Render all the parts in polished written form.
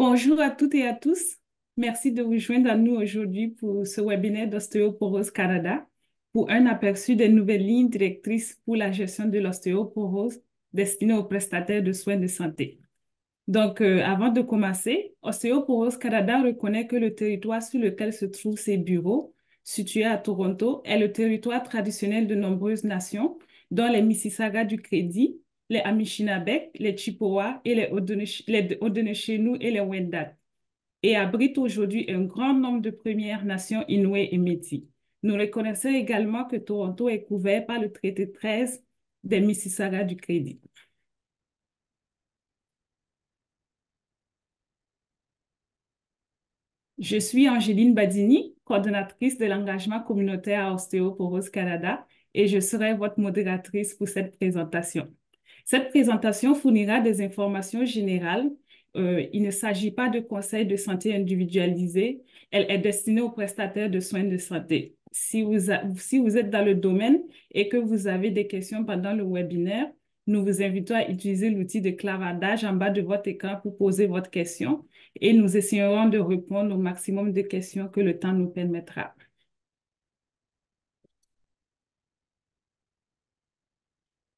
Bonjour à toutes et à tous. Merci de vous joindre à nous aujourd'hui pour ce webinaire d'Ostéoporose Canada pour un aperçu des nouvelles lignes directrices pour la gestion de l'ostéoporose destinées aux prestataires de soins de santé. Avant de commencer, Ostéoporose Canada reconnaît que le territoire sur lequel se trouvent ses bureaux, situé à Toronto, est le territoire traditionnel de nombreuses nations, dont les Mississauga du Crédit, les Anishinaabe, les Chippewa et les Haudenosaunee et les Wendat, et abrite aujourd'hui un grand nombre de Premières Nations Inuit et Métis. Nous reconnaissons également que Toronto est couvert par le traité 13 des Mississauga du Crédit. Je suis Angéline Badini, coordonnatrice de l'engagement communautaire à Ostéoporose Canada, et je serai votre modératrice pour cette présentation. Cette présentation fournira des informations générales. Il ne s'agit pas de conseils de santé individualisés. Elle est destinée aux prestataires de soins de santé. Si vous êtes dans le domaine et que vous avez des questions pendant le webinaire, nous vous invitons à utiliser l'outil de clavardage en bas de votre écran pour poser votre question et nous essayerons de répondre au maximum de questions que le temps nous permettra.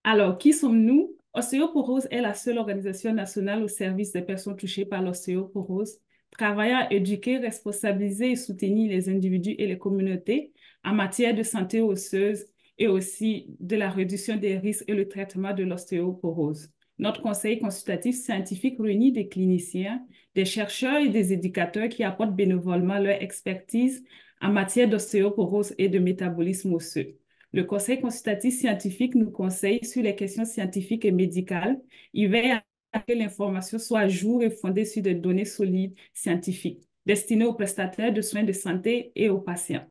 Alors, qui sommes-nous? Ostéoporose est la seule organisation nationale au service des personnes touchées par l'ostéoporose, travaillant à éduquer, responsabiliser et soutenir les individus et les communautés en matière de santé osseuse et aussi de la réduction des risques et le traitement de l'ostéoporose. Notre conseil consultatif scientifique réunit des cliniciens, des chercheurs et des éducateurs qui apportent bénévolement leur expertise en matière d'ostéoporose et de métabolisme osseux. Le conseil consultatif scientifique nous conseille sur les questions scientifiques et médicales. Il veille à ce que l'information soit à jour et fondée sur des données solides scientifiques, destinées aux prestataires de soins de santé et aux patients.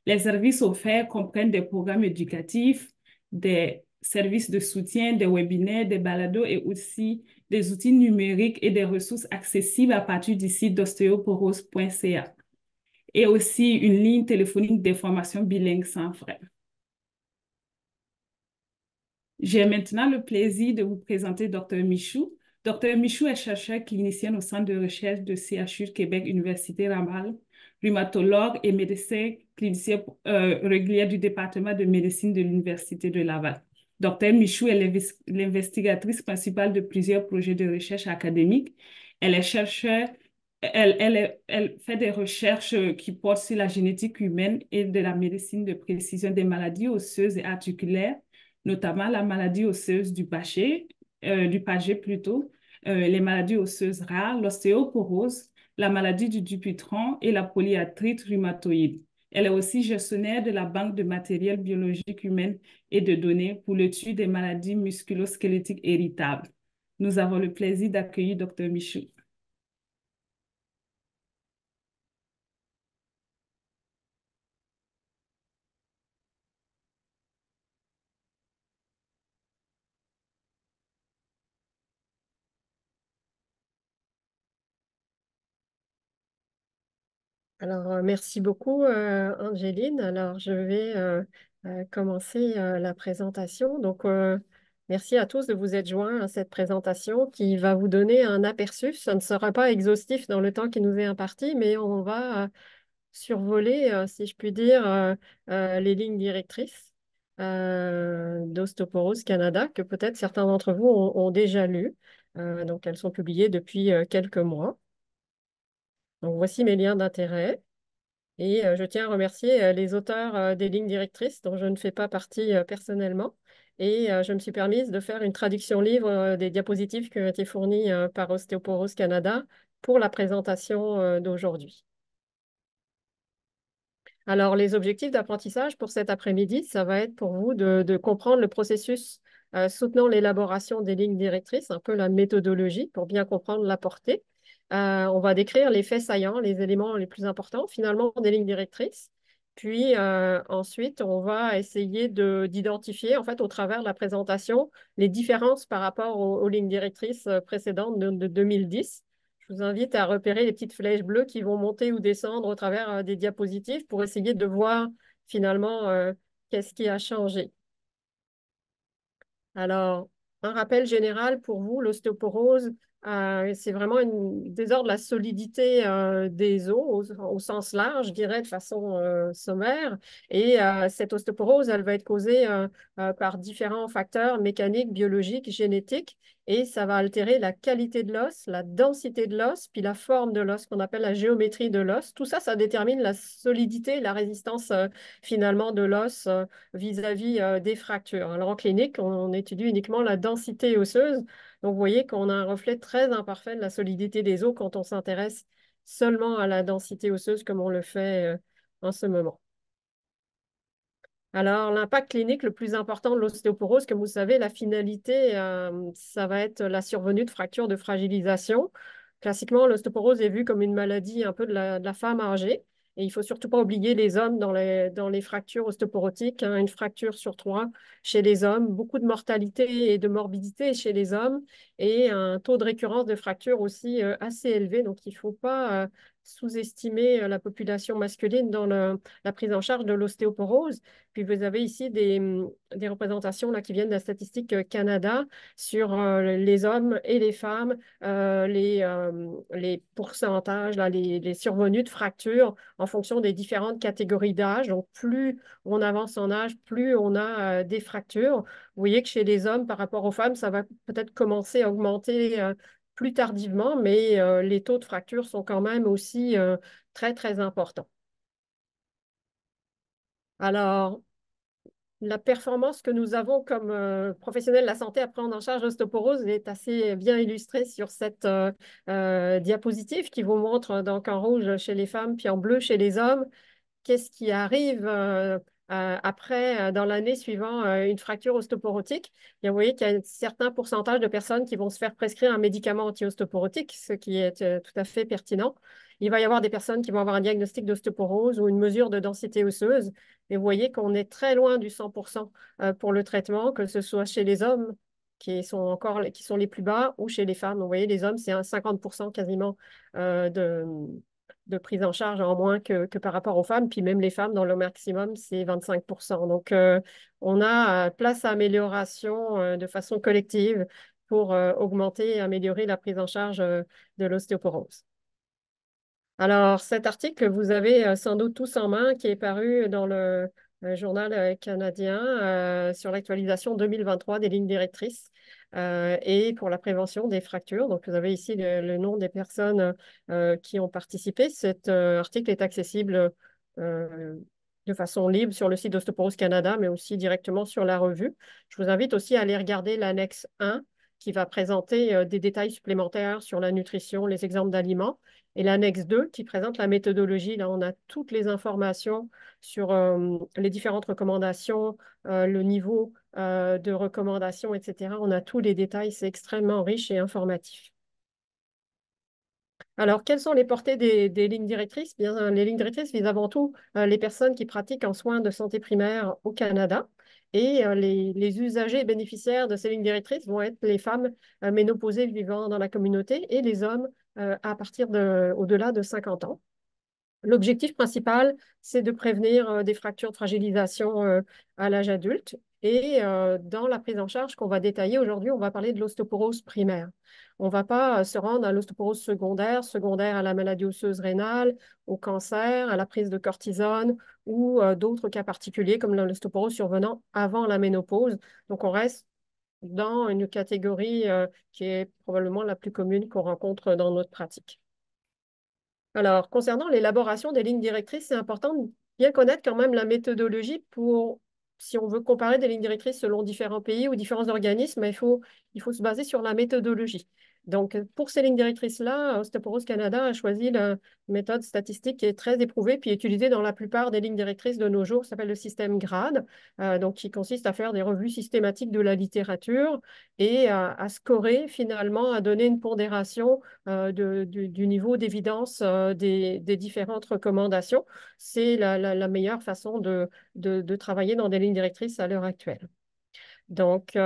Les services offerts comprennent des programmes éducatifs, des services de soutien, des webinaires, des balados et aussi des outils numériques et des ressources accessibles à partir du site d'ostéoporose.ca et aussi une ligne téléphonique d'information bilingue sans frais. J'ai maintenant le plaisir de vous présenter Dr Michou. Dr Michou est chercheur clinicienne au Centre de recherche de CHU Québec Université Laval, rhumatologue et médecin clinicien régulier du département de médecine de l'Université de Laval. Dr Michou est l'investigatrice principale de plusieurs projets de recherche académique. Elle est chercheure, elle fait des recherches qui portent sur la génétique humaine et de la médecine de précision des maladies osseuses et articulaires, notamment la maladie osseuse du Paget plutôt, les maladies osseuses rares, l'ostéoporose, la maladie du Dupuytren et la polyarthrite rhumatoïde. Elle est aussi gestionnaire de la Banque de matériel biologique humain et de données pour l'étude des maladies musculo-squelettiques héritables. Nous avons le plaisir d'accueillir Dr Michou. Alors, merci beaucoup, Angéline. Alors, je vais commencer la présentation. Donc, merci à tous de vous être joints à cette présentation qui va vous donner un aperçu. Ça ne sera pas exhaustif dans le temps qui nous est imparti, mais on va survoler, si je puis dire, les lignes directrices d'Osteoporose Canada, que peut-être certains d'entre vous ont déjà lues. Donc, elles sont publiées depuis quelques mois. Donc, voici mes liens d'intérêt. Et je tiens à remercier les auteurs des lignes directrices, dont je ne fais pas partie personnellement. Et je me suis permise de faire une traduction livre des diapositives qui ont été fournies par Ostéoporose Canada pour la présentation d'aujourd'hui. Alors, les objectifs d'apprentissage pour cet après-midi, ça va être pour vous de comprendre le processus soutenant l'élaboration des lignes directrices, un peu la méthodologie pour bien comprendre la portée. On va décrire les faits saillants, les éléments les plus importants finalement des lignes directrices. Puis ensuite, on va essayer d'identifier, en fait, au travers de la présentation, les différences par rapport aux lignes directrices précédentes de 2010. Je vous invite à repérer les petites flèches bleues qui vont monter ou descendre au travers des diapositives pour essayer de voir finalement qu'est-ce qui a changé. Alors, un rappel général pour vous, l'ostéoporose, C'est vraiment une désordre de la solidité des os au sens large, je dirais, de façon sommaire. Et cette ostéoporose, elle va être causée par différents facteurs mécaniques, biologiques, génétiques. Et ça va altérer la qualité de l'os, la densité de l'os, puis la forme de l'os, qu'on appelle la géométrie de l'os. Tout ça, ça détermine la solidité et la résistance finalement de l'os vis-à-vis des fractures. Alors en clinique, on étudie uniquement la densité osseuse. Donc, vous voyez qu'on a un reflet très imparfait de la solidité des os quand on s'intéresse seulement à la densité osseuse comme on le fait en ce moment. Alors, l'impact clinique le plus important de l'ostéoporose, comme vous savez, la finalité, ça va être la survenue de fractures de fragilisation. Classiquement, l'ostéoporose est vue comme une maladie un peu de la femme âgée. Et il ne faut surtout pas oublier les hommes dans les fractures ostéoporotiques, hein, une fracture sur trois chez les hommes, beaucoup de mortalité et de morbidité chez les hommes et un taux de récurrence de fractures aussi assez élevé. Donc, il ne faut pas sous-estimer la population masculine dans la prise en charge de l'ostéoporose. Puis vous avez ici des représentations là, qui viennent de la statistique Canada sur les hommes et les femmes, les pourcentages, là, les survenus de fractures en fonction des différentes catégories d'âge. Donc, plus on avance en âge, plus on a des fractures. Vous voyez que chez les hommes, par rapport aux femmes, ça va peut-être commencer à augmenter plus tardivement, mais les taux de fractures sont quand même aussi très, très importants. Alors, la performance que nous avons comme professionnels de la santé à prendre en charge l'ostéoporose est assez bien illustrée sur cette diapositive qui vous montre donc en rouge chez les femmes puis en bleu chez les hommes qu'est-ce qui arrive après, dans l'année suivant une fracture ostéoporotique. Bien, vous voyez qu'il y a un certain pourcentage de personnes qui vont se faire prescrire un médicament anti-ostéoporotique, ce qui est tout à fait pertinent. Il va y avoir des personnes qui vont avoir un diagnostic d'ostéoporose ou une mesure de densité osseuse. Et vous voyez qu'on est très loin du 100% pour le traitement, que ce soit chez les hommes qui sont les plus bas ou chez les femmes. Vous voyez, les hommes, c'est un 50% quasiment de prise en charge en moins que par rapport aux femmes. Puis même les femmes, dans le maximum, c'est 25%. Donc, on a place à amélioration de façon collective pour augmenter et améliorer la prise en charge de l'ostéoporose. Alors, cet article, vous avez sans doute tous en main, qui est paru dans le journal canadien sur l'actualisation 2023 des lignes directrices et pour la prévention des fractures. Donc, vous avez ici le nom des personnes qui ont participé. Cet article est accessible euh, de façon libre sur le site d'Ostéoporose Canada, mais aussi directement sur la revue. Je vous invite aussi à aller regarder l'annexe 1 qui va présenter des détails supplémentaires sur la nutrition, les exemples d'aliments. Et l'annexe 2 qui présente la méthodologie. Là, on a toutes les informations sur les différentes recommandations, le niveau de recommandation, etc. On a tous les détails. C'est extrêmement riche et informatif. Alors, quelles sont les portées des lignes directrices? Bien, les lignes directrices visent avant tout les personnes qui pratiquent en soins de santé primaire au Canada. Et les usagers et bénéficiaires de ces lignes directrices vont être les femmes ménopausées vivant dans la communauté et les hommes à partir au-delà de 50 ans. L'objectif principal, c'est de prévenir des fractures de fragilisation à l'âge adulte. Et dans la prise en charge qu'on va détailler aujourd'hui, on va parler de l'ostéoporose primaire. On ne va pas se rendre à l'ostéoporose secondaire, secondaire à la maladie osseuse rénale, au cancer, à la prise de cortisone ou d'autres cas particuliers comme l'ostéoporose survenant avant la ménopause. Donc, on reste dans une catégorie qui est probablement la plus commune qu'on rencontre dans notre pratique. Alors, concernant l'élaboration des lignes directrices, c'est important de bien connaître quand même la méthodologie pour, si on veut comparer des lignes directrices selon différents pays ou différents organismes, il faut se baser sur la méthodologie. Donc, pour ces lignes directrices-là, Osteoporose Canada a choisi la méthode statistique qui est très éprouvée puis utilisée dans la plupart des lignes directrices de nos jours, ça s'appelle le système GRADE, donc qui consiste à faire des revues systématiques de la littérature et à scorer finalement, à donner une pondération du niveau d'évidence des différentes recommandations. C'est la meilleure façon de travailler dans des lignes directrices à l'heure actuelle. Donc,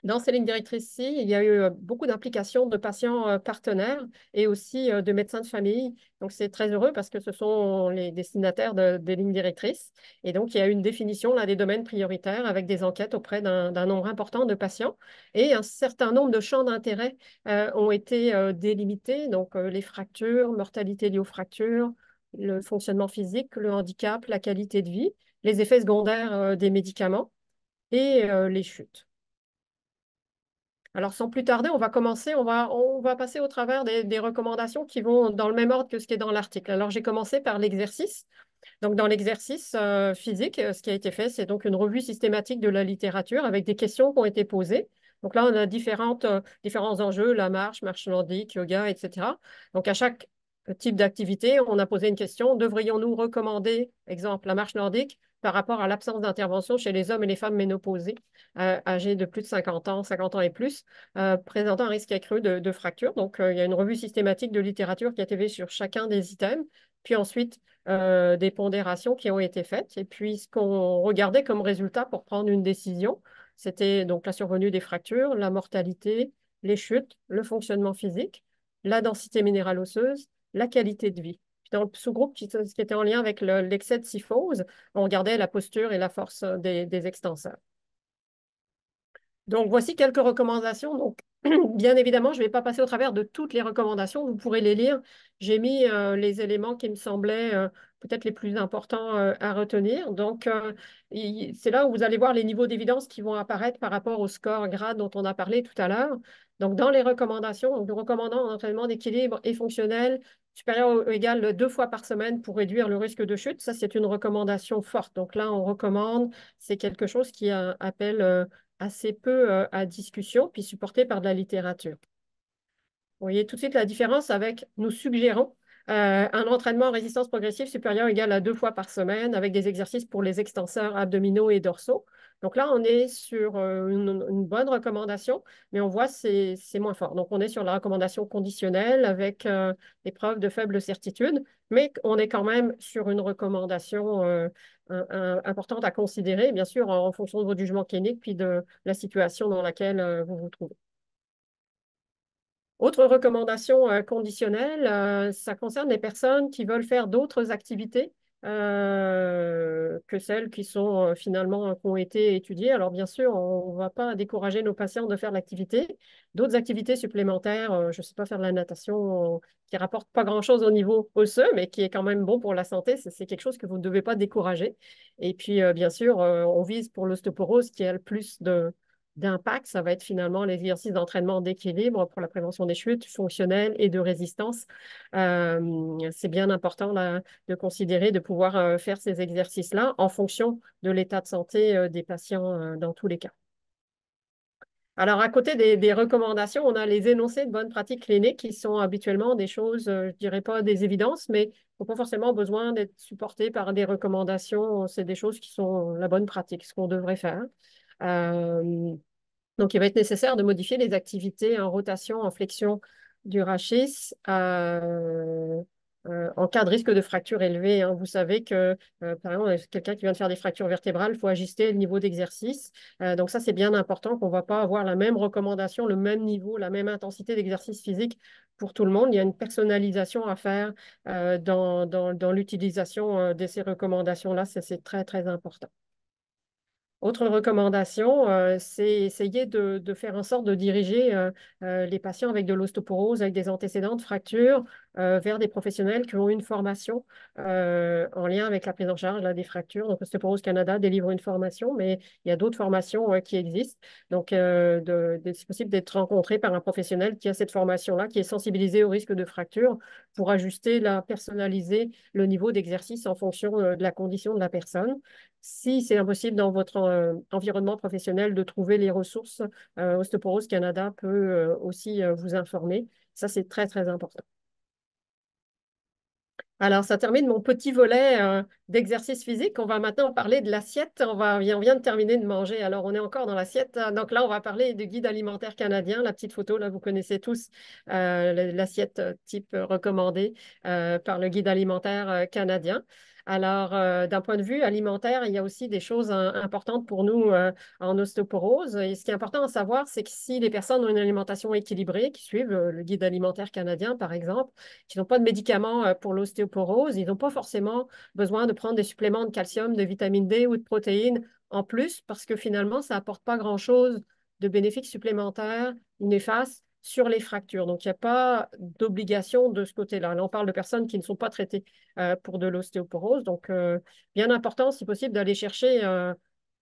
Dans ces lignes directrices-ci, il y a eu beaucoup d'implications de patients partenaires et aussi de médecins de famille. Donc, c'est très heureux parce que ce sont les destinataires des lignes directrices. Et donc, il y a une définition là, des domaines prioritaires avec des enquêtes auprès d'un nombre important de patients. Et un certain nombre de champs d'intérêt ont été délimités. Donc, les fractures, mortalité liée aux fractures, le fonctionnement physique, le handicap, la qualité de vie, les effets secondaires des médicaments et les chutes. Alors, sans plus tarder, on va commencer, on va passer au travers des recommandations qui vont dans le même ordre que ce qui est dans l'article. Alors, j'ai commencé par l'exercice. Donc, dans l'exercice physique, ce qui a été fait, c'est donc une revue systématique de la littérature avec des questions qui ont été posées. Donc là, on a différents enjeux, la marche, marche nordique, yoga, etc. Donc, à chaque type d'activité, on a posé une question. Devrions-nous recommander, exemple, la marche nordique par rapport à l'absence d'intervention chez les hommes et les femmes ménopausés, âgés de plus de 50 ans et plus, présentant un risque accru de fracture. Donc, il y a une revue systématique de littérature qui a été faite sur chacun des items. Puis ensuite, des pondérations qui ont été faites. Et puis, ce qu'on regardait comme résultat pour prendre une décision, c'était donc la survenue des fractures, la mortalité, les chutes, le fonctionnement physique, la densité minérale osseuse, la qualité de vie. Puis dans le sous-groupe qui était en lien avec l'excès de syphose, on regardait la posture et la force des extenseurs. Donc, voici quelques recommandations. Donc, bien évidemment, je ne vais pas passer au travers de toutes les recommandations. Vous pourrez les lire. J'ai mis les éléments qui me semblaient peut-être les plus importants à retenir. Donc, c'est là où vous allez voir les niveaux d'évidence qui vont apparaître par rapport au score grade dont on a parlé tout à l'heure. Donc, dans les recommandations, nous recommandons un entraînement d'équilibre et fonctionnel supérieur ou égal de 2 fois par semaine pour réduire le risque de chute. Ça, c'est une recommandation forte. Donc là, on recommande, c'est quelque chose qui appelle assez peu à discussion, puis supporté par de la littérature. Vous voyez tout de suite la différence avec nous suggérons un entraînement en résistance progressive supérieur ou égal à 2 fois par semaine avec des exercices pour les extenseurs abdominaux et dorsaux. Donc là, on est sur une bonne recommandation, mais on voit c'est moins fort. Donc, on est sur la recommandation conditionnelle avec des preuves de faible certitude, mais on est quand même sur une recommandation importante à considérer, bien sûr, en fonction de votre jugement clinique puis de la situation dans laquelle vous vous trouvez. Autre recommandation conditionnelle, ça concerne les personnes qui veulent faire d'autres activités que celles qui sont finalement qui ont été étudiées. Alors bien sûr, on ne va pas décourager nos patients de faire l'activité. D'autres activités supplémentaires, je ne sais pas, faire de la natation qui rapporte pas grand-chose au niveau osseux, mais qui est quand même bon pour la santé, c'est quelque chose que vous ne devez pas décourager. Et puis bien sûr, on vise pour l'ostéoporose qui a le plus d'impact, ça va être finalement l'exercice d'entraînement d'équilibre pour la prévention des chutes fonctionnelles et de résistance. C'est bien important là, de considérer de pouvoir faire ces exercices-là en fonction de l'état de santé des patients dans tous les cas. Alors, à côté des recommandations, on a les énoncés de bonnes pratiques cliniques qui sont habituellement des choses, je ne dirais pas des évidences, mais qui n'ont pas forcément besoin d'être supportées par des recommandations. C'est des choses qui sont la bonne pratique, ce qu'on devrait faire. Donc, il va être nécessaire de modifier les activités en rotation, en flexion du rachis en cas de risque de fracture élevé, hein. Vous savez que, par exemple, quelqu'un qui vient de faire des fractures vertébrales, il faut ajuster le niveau d'exercice. Donc, ça, c'est bien important qu'on ne va pas avoir la même recommandation, le même niveau, la même intensité d'exercice physique pour tout le monde. Il y a une personnalisation à faire dans l'utilisation de ces recommandations-là. C'est très, très important. Autre recommandation, c'est essayer de faire en sorte de diriger les patients avec de l'ostéoporose, avec des antécédents de fractures, vers des professionnels qui ont une formation en lien avec la prise en charge là, des fractures. Donc, Ostéoporose Canada délivre une formation, mais il y a d'autres formations qui existent. Donc, c'est possible d'être rencontré par un professionnel qui a cette formation-là, qui est sensibilisé au risque de fracture pour ajuster, personnaliser le niveau d'exercice en fonction de la condition de la personne. Si c'est impossible dans votre environnement professionnel de trouver les ressources, Ostéoporose Canada peut aussi vous informer. Ça, c'est très, très important. Alors, ça termine mon petit volet d'exercice physique. On va maintenant parler de l'assiette. On vient de terminer de manger. Alors, on est encore dans l'assiette. Donc là, on va parler du guide alimentaire canadien. La petite photo, là, vous connaissez tous l'assiette type recommandée par le guide alimentaire canadien. Alors, d'un point de vue alimentaire, il y a aussi des choses importantes pour nous en ostéoporose. Et ce qui est important à savoir, c'est que si les personnes ont une alimentation équilibrée, qui suivent le guide alimentaire canadien, par exemple, qui n'ont pas de médicaments pour l'ostéoporose, ils n'ont pas forcément besoin de prendre des suppléments de calcium, de vitamine D ou de protéines en plus, parce que finalement, ça n'apporte pas grand-chose de bénéfiques supplémentaires néfastes sur les fractures. Donc, il n'y a pas d'obligation de ce côté-là. Là, on parle de personnes qui ne sont pas traitées pour de l'ostéoporose. Donc, bien important, si possible, d'aller chercher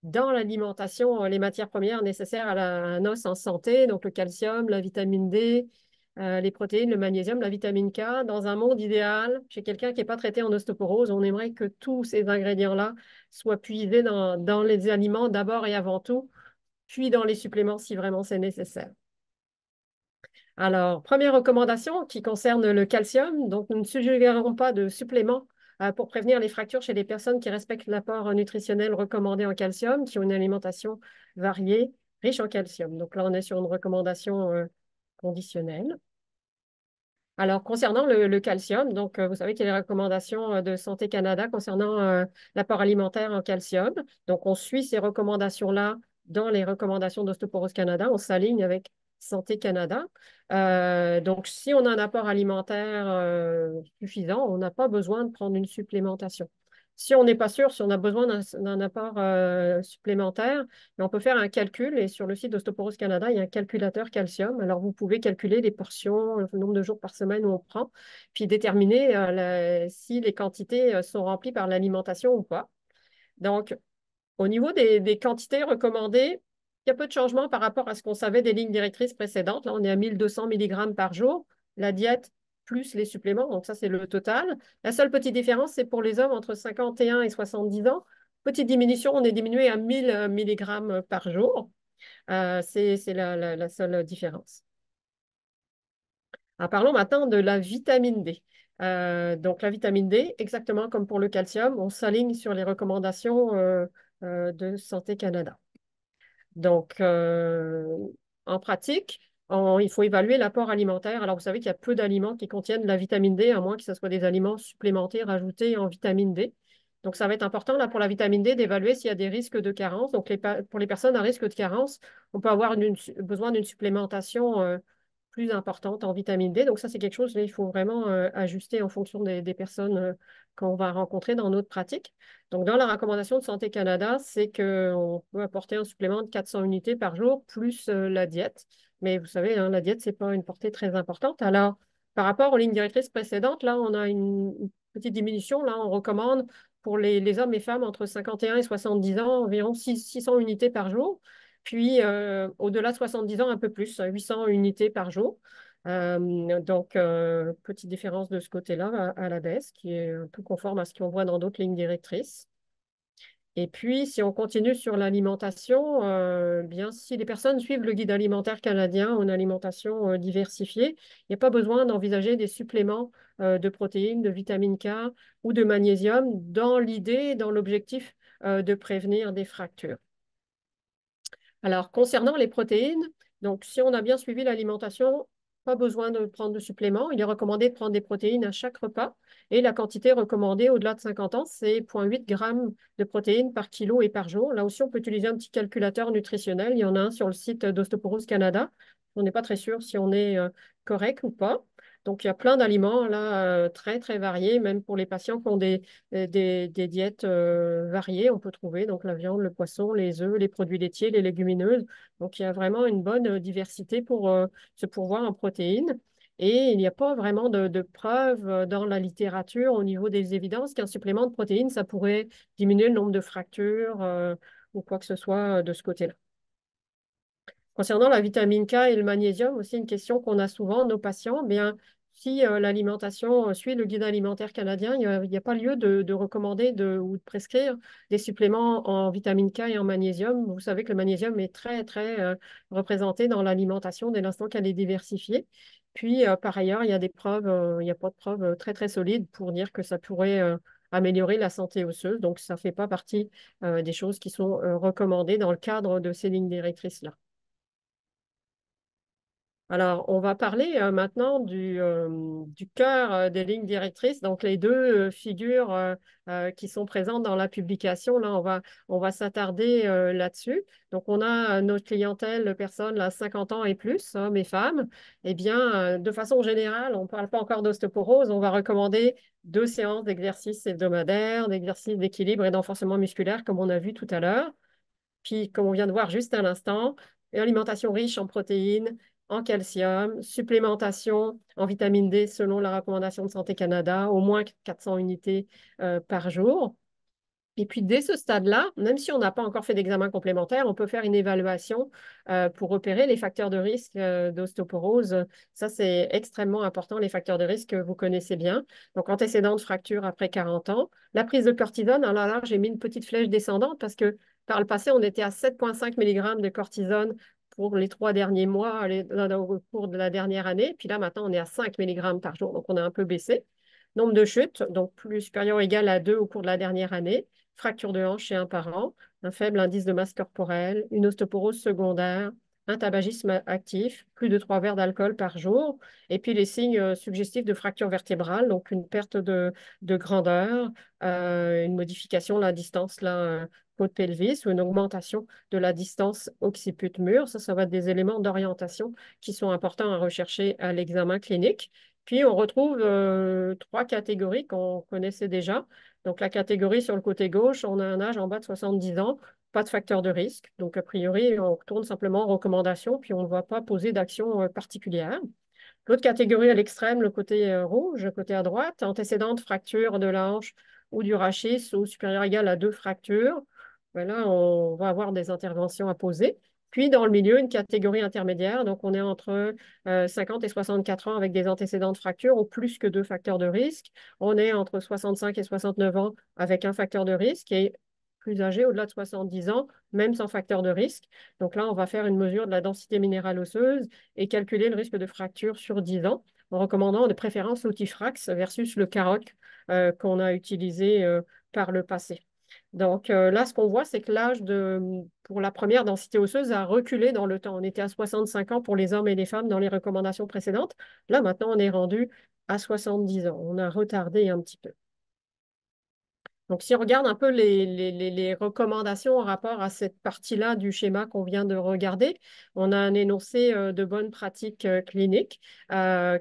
dans l'alimentation les matières premières nécessaires à un os en santé, donc le calcium, la vitamine D, les protéines, le magnésium, la vitamine K. Dans un monde idéal, chez quelqu'un qui n'est pas traité en ostéoporose, on aimerait que tous ces ingrédients-là soient puisés dans les aliments d'abord et avant tout, puis dans les suppléments si vraiment c'est nécessaire. Alors, première recommandation qui concerne le calcium. Donc, nous ne suggérons pas de suppléments pour prévenir les fractures chez les personnes qui respectent l'apport nutritionnel recommandé en calcium, qui ont une alimentation variée, riche en calcium. Donc là, on est sur une recommandation conditionnelle. Alors, concernant le calcium, donc vous savez qu'il y a les recommandations de Santé Canada concernant l'apport alimentaire en calcium. Donc, on suit ces recommandations-là dans les recommandations d'Ostéoporose Canada. On s'aligne avec Santé Canada. Donc, si on a un apport alimentaire suffisant, on n'a pas besoin de prendre une supplémentation. Si on n'est pas sûr, si on a besoin d'un apport supplémentaire, mais on peut faire un calcul et sur le site d'Ostéoporose Canada, il y a un calculateur calcium. Alors, vous pouvez calculer les portions, le nombre de jours par semaine où on prend, puis déterminer si les quantités sont remplies par l'alimentation ou pas. Donc, au niveau des quantités recommandées, il y a peu de changements par rapport à ce qu'on savait des lignes directrices précédentes. Là, on est à 1200 mg par jour. La diète plus les suppléments, donc ça, c'est le total. La seule petite différence, c'est pour les hommes entre 51 et 70 ans. Petite diminution, on est diminué à 1000 mg par jour. C'est la seule différence. Alors, parlons maintenant de la vitamine D. Donc, la vitamine D, exactement comme pour le calcium, on s'aligne sur les recommandations de Santé Canada. Donc, en pratique, il faut évaluer l'apport alimentaire. Alors, vous savez qu'il y a peu d'aliments qui contiennent de la vitamine D, à moins que ce soit des aliments supplémentaires ajoutés en vitamine D. Donc, ça va être important là, pour la vitamine D d'évaluer s'il y a des risques de carence. Donc, pour les personnes à risque de carence, on peut avoir besoin d'une supplémentation plus importante en vitamine D. Donc, ça, c'est quelque chose qu'il faut vraiment ajuster en fonction des personnes qu'on va rencontrer dans notre pratique. Donc, dans la recommandation de Santé Canada, c'est qu'on peut apporter un supplément de 400 unités par jour, plus la diète. Mais vous savez, hein, la diète, ce n'est pas une portée très importante. Alors, par rapport aux lignes directrices précédentes, là, on a une petite diminution. Là, on recommande pour les hommes et femmes entre 51 et 70 ans environ 600 unités par jour. Puis, au-delà de 70 ans, un peu plus, 800 unités par jour. Donc, petite différence de ce côté-là à la baisse, qui est un peu conforme à ce qu'on voit dans d'autres lignes directrices. Et puis, si on continue sur l'alimentation, bien, si les personnes suivent le guide alimentaire canadien, une alimentation diversifiée, il n'y a pas besoin d'envisager des suppléments de protéines, de vitamine K ou de magnésium dans l'idée, dans l'objectif de prévenir des fractures. Alors, concernant les protéines, donc si on a bien suivi l'alimentation, pas besoin de prendre de suppléments. Il est recommandé de prendre des protéines à chaque repas. Et la quantité recommandée au-delà de 50 ans, c'est 0,8 grammes de protéines par kilo et par jour. Là aussi, on peut utiliser un petit calculateur nutritionnel. Il y en a un sur le site d'Osteoporose Canada. On n'est pas très sûr si on est correct ou pas. Donc, il y a plein d'aliments là très, très variés, même pour les patients qui ont des diètes variées, on peut trouver donc la viande, le poisson, les œufs, les produits laitiers, les légumineuses. Donc, il y a vraiment une bonne diversité pour se pourvoir en protéines. Et il n'y a pas vraiment de preuves dans la littérature au niveau des évidences qu'un supplément de protéines, ça pourrait diminuer le nombre de fractures ou quoi que ce soit de ce côté-là. Concernant la vitamine K et le magnésium, aussi une question qu'on a souvent, nos patients, bien, si l'alimentation suit le guide alimentaire canadien, il n'y a pas lieu de recommander ou de prescrire des suppléments en vitamine K et en magnésium. Vous savez que le magnésium est très, très représenté dans l'alimentation dès l'instant qu'elle est diversifiée. Puis, par ailleurs, il y a des preuves, il n'y a pas de preuves très, très solides pour dire que ça pourrait améliorer la santé osseuse. Donc, ça ne fait pas partie des choses qui sont recommandées dans le cadre de ces lignes directrices-là. Alors, on va parler maintenant du cœur des lignes directrices, donc les deux figures qui sont présentes dans la publication. Là, on va s'attarder là-dessus. Donc, on a notre clientèle de personnes là, 50 ans et plus, hommes et femmes. Eh bien, de façon générale, on ne parle pas encore d'ostéoporose, on va recommander 2 séances d'exercices hebdomadaires, d'exercices d'équilibre et d'enforcement musculaire, comme on a vu tout à l'heure. Puis, comme on vient de voir juste à l'instant, une alimentation riche en protéines, en calcium, supplémentation en vitamine D selon la recommandation de Santé Canada, au moins 400 unités par jour. Et puis, dès ce stade-là, même si on n'a pas encore fait d'examen complémentaire, on peut faire une évaluation pour repérer les facteurs de risque d'ostéoporose. Ça, c'est extrêmement important, les facteurs de risque que vous connaissez bien. Donc, antécédent de fracture après 40 ans. La prise de cortisone, alors là, j'ai mis une petite flèche descendante parce que par le passé, on était à 7,5 mg de cortisone pour les 3 derniers mois au cours de la dernière année. Puis là, maintenant, on est à 5 mg par jour. Donc, on a un peu baissé. Nombre de chutes, donc plus supérieur ou égal à 2 au cours de la dernière année. Fracture de hanche chez un parent, un faible indice de masse corporelle, une ostéoporose secondaire, un tabagisme actif, plus de 3 verres d'alcool par jour, et puis les signes suggestifs de fracture vertébrale, donc une perte de grandeur, une modification de la distance côte-pelvis ou une augmentation de la distance occiput-mur. Ça va être des éléments d'orientation qui sont importants à rechercher à l'examen clinique. Puis, on retrouve 3 catégories qu'on connaissait déjà. Donc, la catégorie sur le côté gauche, on a un âge en bas de 70 ans, pas de facteur de risque. Donc, a priori, on retourne simplement en recommandation, puis on ne va pas poser d'action particulière. L'autre catégorie à l'extrême, le côté rouge, le côté à droite, antécédente fracture de la hanche ou du rachis ou supérieur ou égal à 2 fractures. Ben là, on va avoir des interventions à poser. Puis dans le milieu, une catégorie intermédiaire. Donc, on est entre 50 et 64 ans avec des antécédents de fracture ou plus que 2 facteurs de risque. On est entre 65 et 69 ans avec un facteur de risque et plus âgé, au-delà de 70 ans, même sans facteur de risque. Donc là, on va faire une mesure de la densité minérale osseuse et calculer le risque de fracture sur 10 ans en recommandant de préférence l'outil Frax versus le CAROC qu'on a utilisé par le passé. Donc là, ce qu'on voit, c'est que pour la première densité osseuse a reculé dans le temps. On était à 65 ans pour les hommes et les femmes dans les recommandations précédentes. Là, maintenant, on est rendu à 70 ans. On a retardé un petit peu. Donc, si on regarde un peu les recommandations en rapport à cette partie-là du schéma qu'on vient de regarder, on a un énoncé de bonnes pratiques cliniques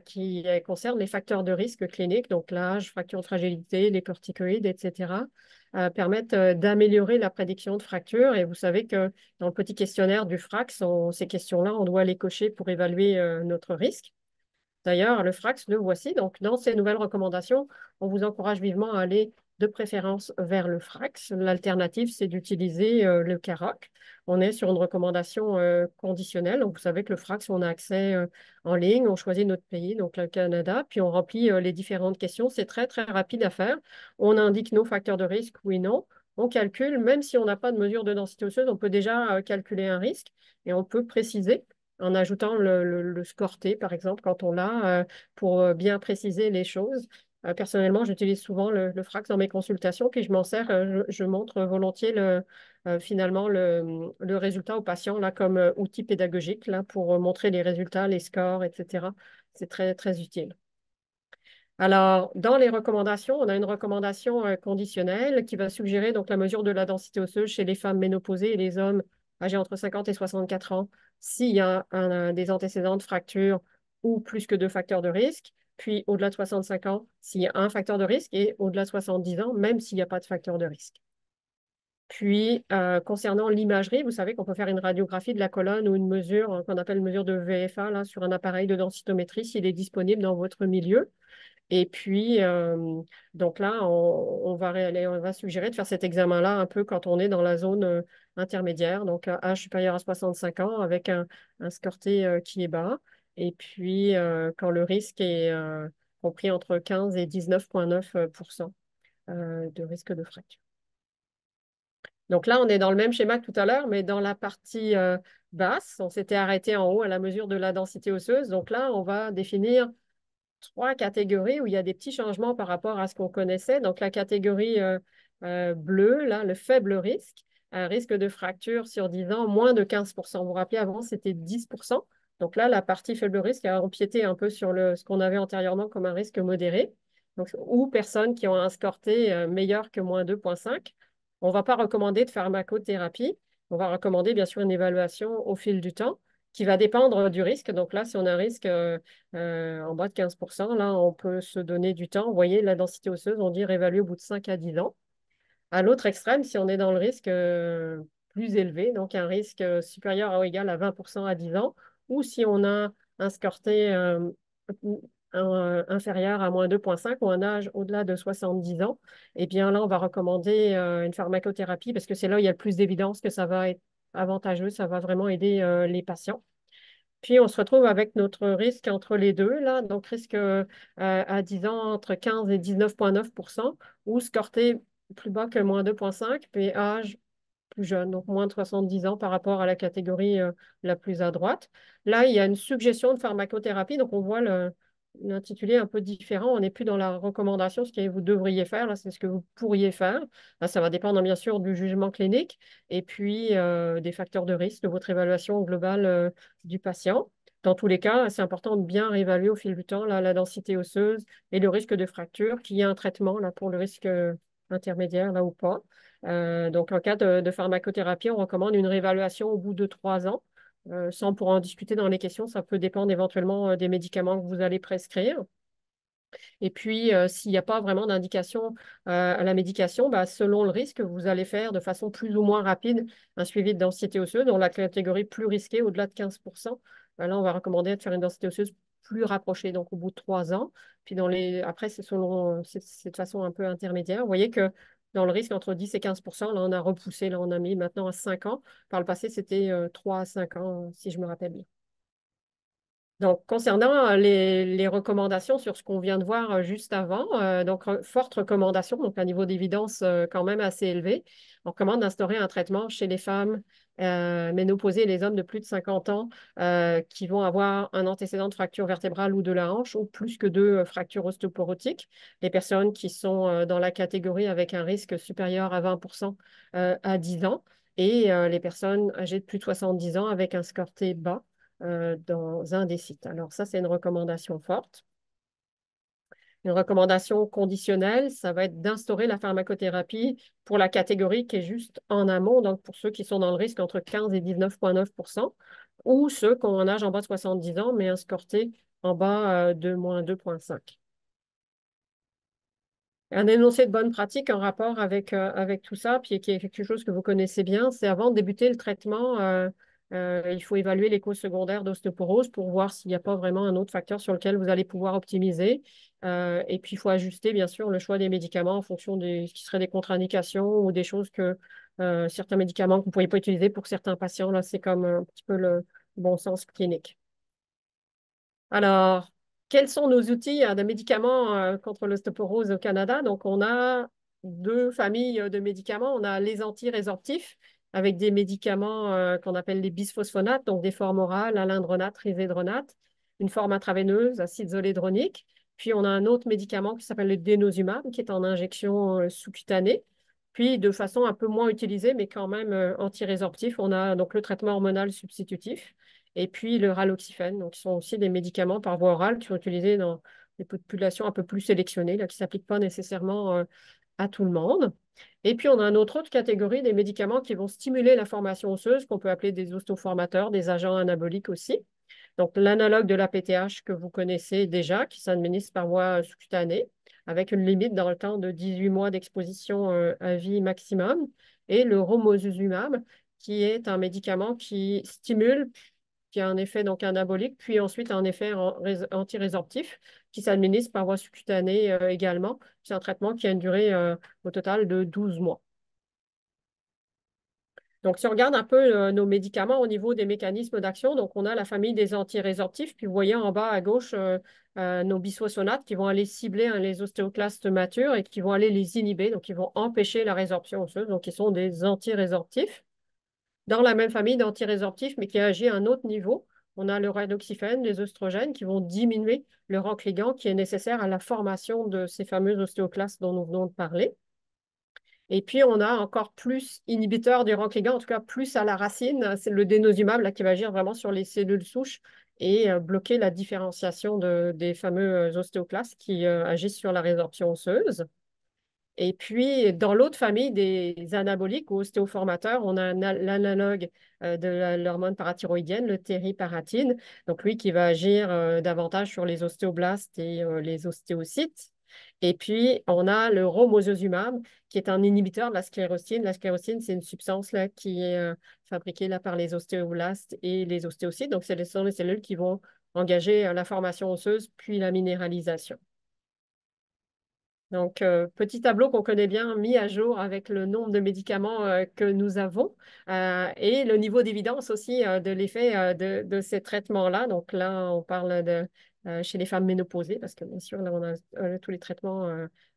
qui concerne les facteurs de risque cliniques, donc l'âge, fracture de fragilité, les corticoïdes, etc., permettent d'améliorer la prédiction de fracture. Et vous savez que dans le petit questionnaire du FRAX, ces questions-là, on doit les cocher pour évaluer notre risque. D'ailleurs, le FRAX, le voici. Donc, dans ces nouvelles recommandations, on vous encourage vivement à aller de préférence vers le FRAX. L'alternative, c'est d'utiliser le CAROC. On est sur une recommandation conditionnelle. Donc, vous savez que le FRAX, on a accès en ligne. On choisit notre pays, donc le Canada, puis on remplit les différentes questions. C'est très, très rapide à faire. On indique nos facteurs de risque, oui, non. On calcule, même si on n'a pas de mesure de densité osseuse, on peut déjà calculer un risque et on peut préciser en ajoutant le score T, par exemple, quand on l'a, pour bien préciser les choses. Personnellement, j'utilise souvent le Frax dans mes consultations, puis je m'en sers, je montre volontiers finalement le résultat aux patients là, comme outil pédagogique là, pour montrer les résultats, les scores, etc. C'est très, très utile. Alors, dans les recommandations, on a une recommandation conditionnelle qui va suggérer donc la mesure de la densité osseuse chez les femmes ménopausées et les hommes âgés entre 50 et 64 ans s'il y a des antécédents de fracture ou plus que 2 facteurs de risque. Puis, au-delà de 65 ans, s'il y a un facteur de risque et au-delà de 70 ans, même s'il n'y a pas de facteur de risque. Puis, concernant l'imagerie, vous savez qu'on peut faire une radiographie de la colonne ou une mesure qu'on appelle mesure de VFA là, sur un appareil de densitométrie s'il est disponible dans votre milieu. Et puis, donc là, on va suggérer de faire cet examen-là un peu quand on est dans la zone intermédiaire, donc âge supérieur à 65 ans avec un score T qui est bas. Et puis, quand le risque est compris entre 15 et 19,9% de risque de fracture. Donc là, on est dans le même schéma que tout à l'heure, mais dans la partie basse, on s'était arrêté en haut à la mesure de la densité osseuse. Donc là, on va définir 3 catégories où il y a des petits changements par rapport à ce qu'on connaissait. Donc, la catégorie bleue, là, le faible risque, un risque de fracture sur 10 ans, moins de 15%. Vous vous rappelez, avant, c'était 10%. Donc là, la partie faible risque a empiété un peu sur ce qu'on avait antérieurement comme un risque modéré, donc, ou personnes qui ont un score T meilleur que moins 2,5. On ne va pas recommander de pharmacothérapie. On va recommander bien sûr une évaluation au fil du temps qui va dépendre du risque. Donc là, si on a un risque en bas de 15%, là, on peut se donner du temps. Vous voyez, la densité osseuse, on dit réévaluer au bout de 5 à 10 ans. À l'autre extrême, si on est dans le risque plus élevé, donc un risque supérieur ou égal à 20% à 10 ans, ou si on a un score T inférieur à moins 2,5 ou un âge au-delà de 70 ans, eh bien là, on va recommander une pharmacothérapie parce que c'est là où il y a le plus d'évidence que ça va être avantageux, ça va vraiment aider les patients. Puis, on se retrouve avec notre risque entre les deux, là. Donc, risque à 10 ans entre 15 et 19,9%, ou scorté plus bas que moins 2,5, puis âge plus jeune, donc moins de 70 ans par rapport à la catégorie la plus à droite. Là, il y a une suggestion de pharmacothérapie, donc on voit l'intitulé un peu différent. On n'est plus dans la recommandation, ce que vous devriez faire, là, c'est ce que vous pourriez faire. Là, ça va dépendre bien sûr du jugement clinique et puis des facteurs de risque, de votre évaluation globale du patient. Dans tous les cas, c'est important de bien réévaluer au fil du temps la densité osseuse et le risque de fracture, qu'il y ait un traitement là, pour le risque intermédiaire là ou pas. Donc, en cas de pharmacothérapie, on recommande une réévaluation au bout de 3 ans. Sans pour en discuter dans les questions, ça peut dépendre éventuellement des médicaments que vous allez prescrire. Et puis, s'il n'y a pas vraiment d'indication à la médication, bah, selon le risque, vous allez faire de façon plus ou moins rapide un suivi de densité osseuse. Dans la catégorie plus risquée, au-delà de 15%, bah, là, on va recommander de faire une densité osseuse plus rapprochée, donc au bout de 3 ans. Puis après, c'est de façon un peu intermédiaire. Vous voyez que dans le risque entre 10 et 15%, là, on a repoussé, là, on a mis maintenant à 5 ans. Par le passé, c'était 3 à 5 ans, si je me rappelle bien. Donc, concernant les recommandations sur ce qu'on vient de voir juste avant, donc forte recommandation, donc un niveau d'évidence quand même assez élevé. On recommande d'instaurer un traitement chez les femmes ménopausées et les hommes de plus de 50 ans qui vont avoir un antécédent de fracture vertébrale ou de la hanche ou plus que deux fractures ostéoporotiques. Les personnes qui sont dans la catégorie avec un risque supérieur à 20% à 10 ans et les personnes âgées de plus de 70 ans avec un score T bas dans un des sites. Alors ça, c'est une recommandation forte. Une recommandation conditionnelle, ça va être d'instaurer la pharmacothérapie pour la catégorie qui est juste en amont, donc pour ceux qui sont dans le risque entre 15 et 19,9%, ou ceux qui ont un âge en bas de 70 ans, mais un score T en bas de moins 2,5. Un énoncé de bonne pratique en rapport avec tout ça, puis qui est quelque chose que vous connaissez bien, c'est avant de débuter le traitement, il faut évaluer les causes secondaires d'ostéoporose pour voir s'il n'y a pas vraiment un autre facteur sur lequel vous allez pouvoir optimiser. Et puis, il faut ajuster, bien sûr, le choix des médicaments en fonction de ce qui seraient des contre-indications ou des choses que certains médicaments que vous ne pourriez pas utiliser pour certains patients. Là, c'est comme un petit peu le bon sens clinique. Alors, quels sont nos outils de médicaments contre l'ostéoporose au Canada? Donc, on a deux familles de médicaments. On a les antirésorptifs avec des médicaments qu'on appelle les bisphosphonates, donc des formes orales, alendronate, risedronate, une forme intraveineuse, acide zolédronique. Puis, on a un autre médicament qui s'appelle le denosumab, qui est en injection sous-cutanée. Puis, de façon un peu moins utilisée, mais quand même antirésorptif, on a donc le traitement hormonal substitutif et puis le raloxifène. Donc, ce sont aussi des médicaments par voie orale qui sont utilisés dans des populations un peu plus sélectionnées, là, qui ne s'appliquent pas nécessairement à tout le monde. Et puis, on a une autre catégorie des médicaments qui vont stimuler la formation osseuse, qu'on peut appeler des ostéoformateurs, des agents anaboliques aussi. Donc, l'analogue de la PTH que vous connaissez déjà, qui s'administre par voie sous-cutanée, avec une limite dans le temps de 18 mois d'exposition à vie maximum, et le romosozumab, qui est un médicament qui stimule qui a un effet donc anabolique, puis ensuite un effet antirésorptif qui s'administre par voie sous-cutanée également. C'est un traitement qui a une durée au total de 12 mois. Donc, si on regarde un peu nos médicaments au niveau des mécanismes d'action, donc on a la famille des antirésorptifs, puis vous voyez en bas à gauche nos bisphosphonates qui vont aller cibler les ostéoclastes matures et qui vont aller les inhiber, donc ils vont empêcher la résorption osseuse, donc ils sont des antirésorptifs. Dans la même famille d'antirésorptifs, mais qui agit à un autre niveau, on a le rhadoxyphène, les oestrogènes qui vont diminuer le rank ligand qui est nécessaire à la formation de ces fameux ostéoclastes dont nous venons de parler. Et puis, on a encore plus inhibiteur du rank ligand, en tout cas plus à la racine, c'est le dénosumab là, qui va agir vraiment sur les cellules souches et bloquer la différenciation des fameux ostéoclastes qui agissent sur la résorption osseuse. Et puis, dans l'autre famille des anaboliques ou ostéoformateurs, on a l'analogue de l'hormone parathyroïdienne, le tériparatine, donc lui qui va agir davantage sur les ostéoblastes et les ostéocytes. Et puis, on a le romosozumab, qui est un inhibiteur de la sclérosine. La sclérosine, c'est une substance là, qui est fabriquée là, par les ostéoblastes et les ostéocytes. Donc, ce sont les cellules qui vont engager la formation osseuse, puis la minéralisation. Donc, petit tableau qu'on connaît bien, mis à jour avec le nombre de médicaments que nous avons et le niveau d'évidence aussi de l'effet de ces traitements-là. Donc là, on parle de chez les femmes ménopausées, parce que bien sûr, là, on a tous les traitements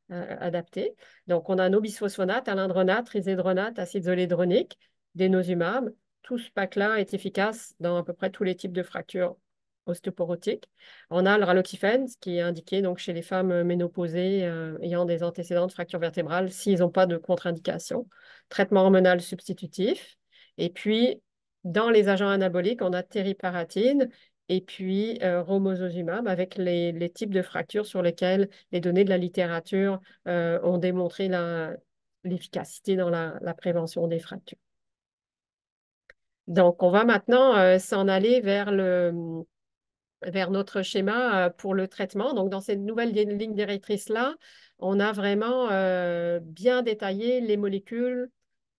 adaptés. Donc, on a un bisphosphonate, alendronate, risedronate, acide zolédronique, denosumab. Tout ce pack-là est efficace dans à peu près tous les types de fractures ostéoporotiques. On a le raloxifène, ce qui est indiqué donc, chez les femmes ménopausées ayant des antécédents de fracture vertébrale s'ils n'ont pas de contre-indication. Traitement hormonal substitutif. Et puis, dans les agents anaboliques, on a tériparatine et puis romosozumab avec les types de fractures sur lesquelles les données de la littérature ont démontré l'efficacité dans la prévention des fractures. Donc, on va maintenant s'en aller vers notre schéma pour le traitement. Donc, dans cette nouvelle ligne directrice-là, on a vraiment bien détaillé les molécules,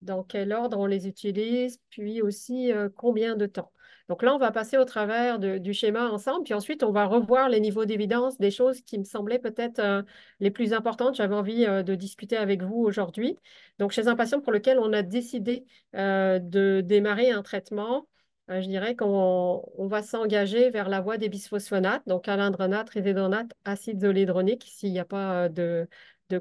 dans quel ordre on les utilise, puis aussi combien de temps. Donc là, on va passer au travers du schéma ensemble, puis ensuite, on va revoir les niveaux d'évidence des choses qui me semblaient peut-être les plus importantes. J'avais envie de discuter avec vous aujourd'hui. Donc, chez un patient pour lequel on a décidé de démarrer un traitement, je dirais qu'on va s'engager vers la voie des bisphosphonates, donc alendronate, risedronate, acide zolédronique, s'il n'y a pas de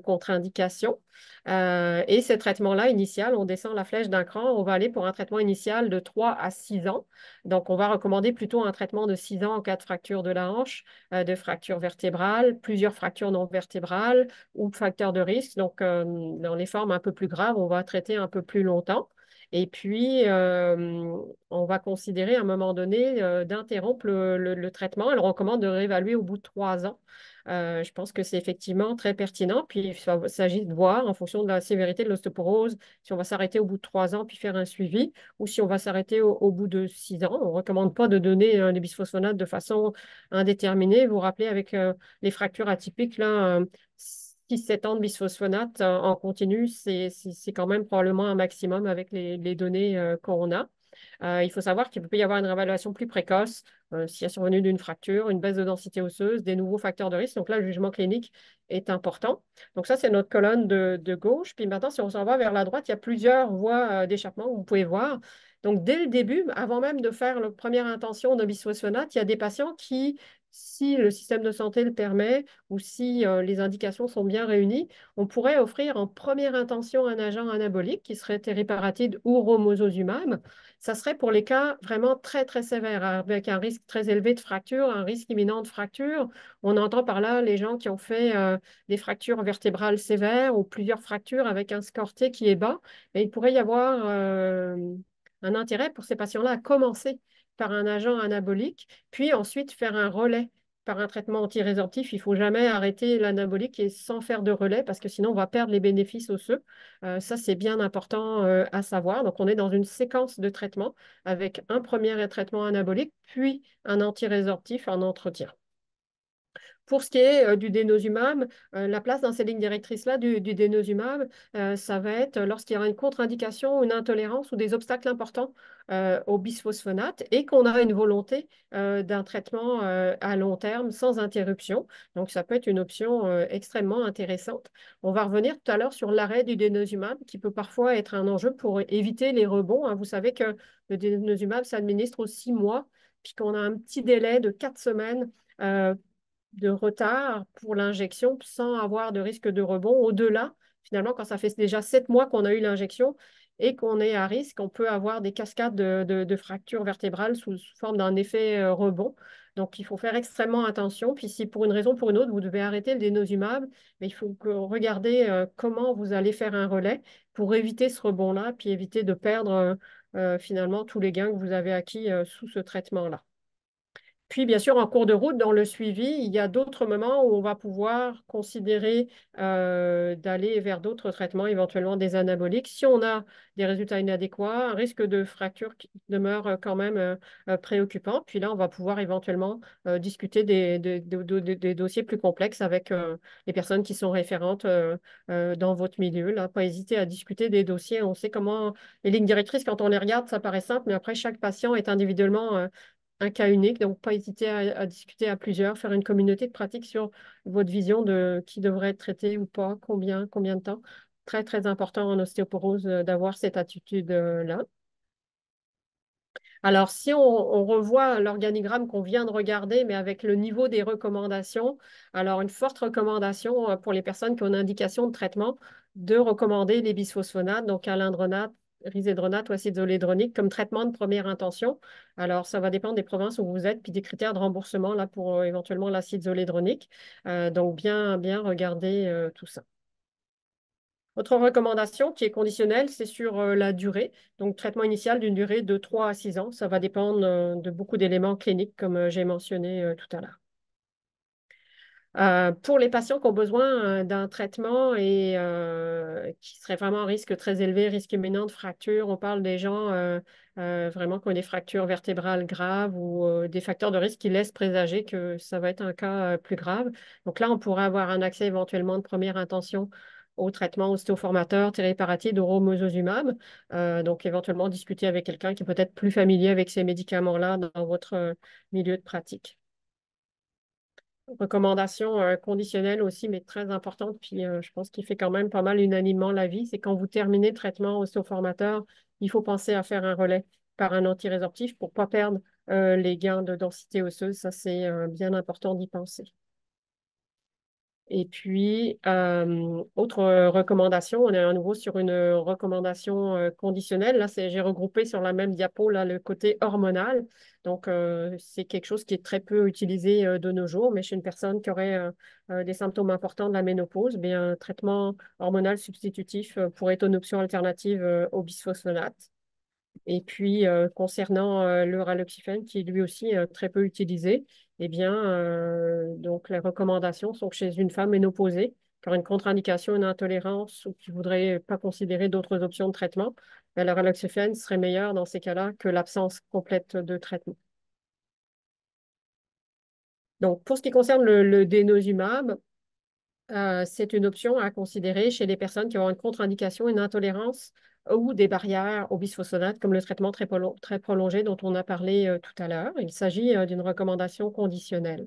contre-indication. Et ce traitement-là initial, on descend la flèche d'un cran, on va aller pour un traitement initial de 3 à 6 ans. Donc, on va recommander plutôt un traitement de 6 ans en cas de fracture de la hanche, de fracture vertébrale, plusieurs fractures non vertébrales ou facteurs de risque. Donc, dans les formes un peu plus graves, on va traiter un peu plus longtemps. Et puis, on va considérer à un moment donné d'interrompre le traitement. Elle recommande de réévaluer au bout de 3 ans. Je pense que c'est effectivement très pertinent. Puis, il s'agit de voir en fonction de la sévérité de l'ostéoporose si on va s'arrêter au bout de 3 ans puis faire un suivi ou si on va s'arrêter au bout de 6 ans. On ne recommande pas de donner des bisphosphonates de façon indéterminée. Vous vous rappelez, avec les fractures atypiques, là, 6-7 ans de bisphosphonate en continu, c'est quand même probablement un maximum avec les données qu'on a. Il faut savoir qu'il peut y avoir une réévaluation plus précoce s'il y a survenu d'une fracture, une baisse de densité osseuse, des nouveaux facteurs de risque. Donc là, le jugement clinique est important. Donc ça, c'est notre colonne de gauche. Puis maintenant, si on s'en va vers la droite, il y a plusieurs voies d'échappement que vous pouvez voir. Donc dès le début, avant même de faire la première intention de bisphosphonate, il y a des patients qui, si le système de santé le permet ou si les indications sont bien réunies, on pourrait offrir en première intention un agent anabolique qui serait tériparatide ou romosozumab. Ça serait pour les cas vraiment très, très sévères, avec un risque très élevé de fracture, un risque imminent de fracture. On entend par là les gens qui ont fait des fractures vertébrales sévères ou plusieurs fractures avec un score T qui est bas. Et il pourrait y avoir un intérêt pour ces patients-là à commencer par un agent anabolique, puis ensuite faire un relais par un traitement antirésorptif. Il ne faut jamais arrêter l'anabolique et sans faire de relais parce que sinon on va perdre les bénéfices osseux. Ça, c'est bien important à savoir. Donc, on est dans une séquence de traitement avec un premier traitement anabolique, puis un antirésorptif en entretien. Pour ce qui est du denosumab, la place dans ces lignes directrices-là du denosumab, ça va être lorsqu'il y aura une contre-indication, une intolérance ou des obstacles importants au bisphosphonate et qu'on a une volonté d'un traitement à long terme sans interruption. Donc, ça peut être une option extrêmement intéressante. On va revenir tout à l'heure sur l'arrêt du denosumab qui peut parfois être un enjeu pour éviter les rebonds, hein. Vous savez que le denosumab s'administre aux 6 mois, puis qu'on a un petit délai de 4 semaines de retard pour l'injection sans avoir de risque de rebond. Au-delà, finalement, quand ça fait déjà 7 mois qu'on a eu l'injection et qu'on est à risque, on peut avoir des cascades de fractures vertébrales sous forme d'un effet rebond. Donc, il faut faire extrêmement attention. Puis, si pour une raison ou pour une autre, vous devez arrêter le denosumab, mais il faut regarder comment vous allez faire un relais pour éviter ce rebond-là, puis éviter de perdre finalement tous les gains que vous avez acquis sous ce traitement-là. Puis, bien sûr, en cours de route, dans le suivi, il y a d'autres moments où on va pouvoir considérer d'aller vers d'autres traitements, éventuellement des anaboliques. Si on a des résultats inadéquats, un risque de fracture qui demeure quand même préoccupant. Puis là, on va pouvoir éventuellement discuter des dossiers plus complexes avec les personnes qui sont référentes dans votre milieu. Là, pas hésiter à discuter des dossiers. On sait comment les lignes directrices, quand on les regarde, ça paraît simple, mais après, chaque patient est individuellement un cas unique, donc pas hésiter à discuter à plusieurs, faire une communauté de pratique sur votre vision de qui devrait être traité ou pas, combien de temps. Très, très important en ostéoporose d'avoir cette attitude-là. Alors, si on revoit l'organigramme qu'on vient de regarder, mais avec le niveau des recommandations, alors une forte recommandation pour les personnes qui ont une indication de traitement de recommander les bisphosphonates, donc alendronate, risedronate ou acide zolédronique comme traitement de première intention. Alors, ça va dépendre des provinces où vous êtes, puis des critères de remboursement là, pour éventuellement l'acide zolédronique. Donc, bien regarder tout ça. Autre recommandation qui est conditionnelle, c'est sur la durée. Donc, traitement initial d'une durée de 3 à 6 ans. Ça va dépendre de beaucoup d'éléments cliniques, comme j'ai mentionné tout à l'heure. Pour les patients qui ont besoin d'un traitement et qui seraient vraiment à risque très élevé, risque imminent de fracture, on parle des gens vraiment qui ont des fractures vertébrales graves ou des facteurs de risque qui laissent présager que ça va être un cas plus grave. Donc là, on pourrait avoir un accès éventuellement de première intention au traitement ostéoformateur, tériparatide, oromosusumab. Donc éventuellement discuter avec quelqu'un qui est peut-être plus familier avec ces médicaments-là dans votre milieu de pratique. Recommandation conditionnelle aussi, mais très importante, puis je pense qu'il fait quand même pas mal unanimement l'avis, c'est quand vous terminez le traitement ostéoformateur, il faut penser à faire un relais par un antirésorptif pour ne pas perdre les gains de densité osseuse. Ça, c'est bien important d'y penser. Et puis, autre recommandation, on est à nouveau sur une recommandation conditionnelle. Là, j'ai regroupé sur la même diapo là, le côté hormonal. Donc, c'est quelque chose qui est très peu utilisé de nos jours, mais chez une personne qui aurait des symptômes importants de la ménopause, bien, un traitement hormonal substitutif pourrait être une option alternative au bisphosphonate. Et puis, concernant le raloxifène, qui est lui aussi très peu utilisé, eh bien, donc les recommandations sont que chez une femme ménopausée, qui aurait une contre-indication, une intolérance ou qui ne voudrait pas considérer d'autres options de traitement, ben, le raloxifène serait meilleur dans ces cas-là que l'absence complète de traitement. Donc, pour ce qui concerne le denosumab, c'est une option à considérer chez les personnes qui ont une contre-indication, une intolérance ou des barrières au bisphosphonate, comme le traitement très prolongé dont on a parlé tout à l'heure. Il s'agit d'une recommandation conditionnelle.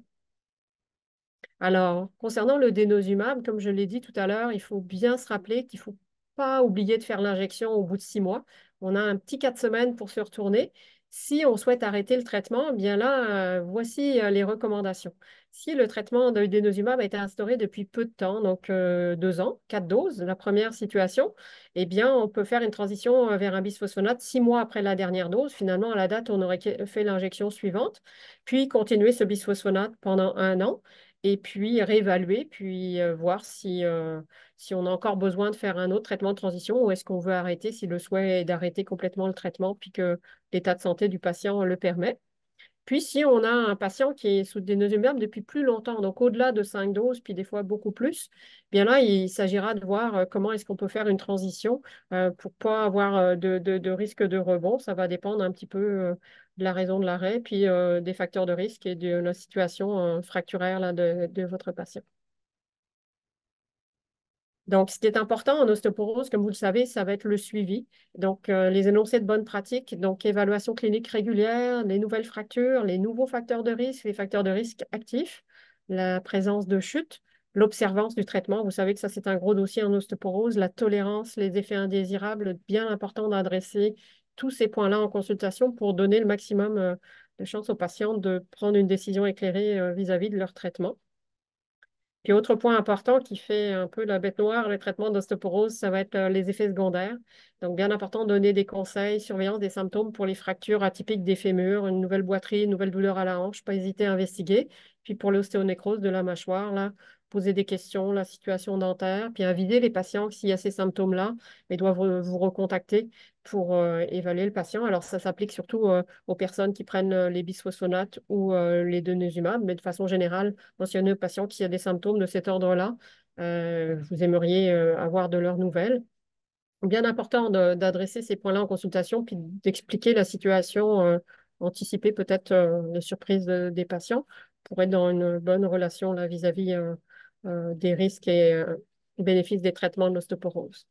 Alors, concernant le denosumab, comme je l'ai dit tout à l'heure, il faut bien se rappeler qu'il ne faut pas oublier de faire l'injection au bout de 6 mois. On a un petit 4 semaines pour se retourner. Si on souhaite arrêter le traitement, eh bien là, voici les recommandations. Si le traitement de denosumab a été instauré depuis peu de temps, donc 2 ans, 4 doses, la première situation, eh bien, on peut faire une transition vers un bisphosphonate 6 mois après la dernière dose. Finalement, à la date, on aurait fait l'injection suivante, puis continuer ce bisphosphonate pendant 1 an et puis réévaluer, puis voir si on a encore besoin de faire un autre traitement de transition ou est-ce qu'on veut arrêter si le souhait est d'arrêter complètement le traitement puis que l'état de santé du patient le permet. Puis, si on a un patient qui est sous denosumab depuis plus longtemps, donc au-delà de 5 doses, puis des fois beaucoup plus, bien là, il s'agira de voir comment est-ce qu'on peut faire une transition pour ne pas avoir de risque de rebond. Ça va dépendre un petit peu de la raison de l'arrêt, puis des facteurs de risque et de la situation fracturaire là, de votre patient. Donc, ce qui est important en ostéoporose, comme vous le savez, ça va être le suivi. Donc, les énoncés de bonne pratique, donc évaluation clinique régulière, les nouvelles fractures, les nouveaux facteurs de risque, les facteurs de risque actifs, la présence de chute, l'observance du traitement. Vous savez que ça, c'est un gros dossier en ostéoporose, la tolérance, les effets indésirables, bien important d'adresser tous ces points-là en consultation pour donner le maximum de chance aux patients de prendre une décision éclairée vis-à-vis de leur traitement. Puis, autre point important qui fait un peu la bête noire, le traitement d'ostéoporose, ça va être les effets secondaires. Donc, bien important de donner des conseils, surveillance des symptômes pour les fractures atypiques des fémurs, une nouvelle boiterie, une nouvelle douleur à la hanche, pas hésiter à investiguer. Puis, pour l'ostéonécrose de la mâchoire, là, poser des questions, la situation dentaire, puis aviser les patients que s'il y a ces symptômes-là, ils doivent vous recontacter pour évaluer le patient. Alors, ça s'applique surtout aux personnes qui prennent les bisphosphonates ou les denosumab, mais de façon générale, mentionnez aux patients qu'il y a des symptômes de cet ordre-là. Vous aimeriez avoir de leurs nouvelles. Bien important d'adresser ces points-là en consultation, puis d'expliquer la situation, anticiper peut-être les surprises des patients pour être dans une bonne relation là, vis-à-vis des risques et bénéfices des traitements de l'ostéoporose.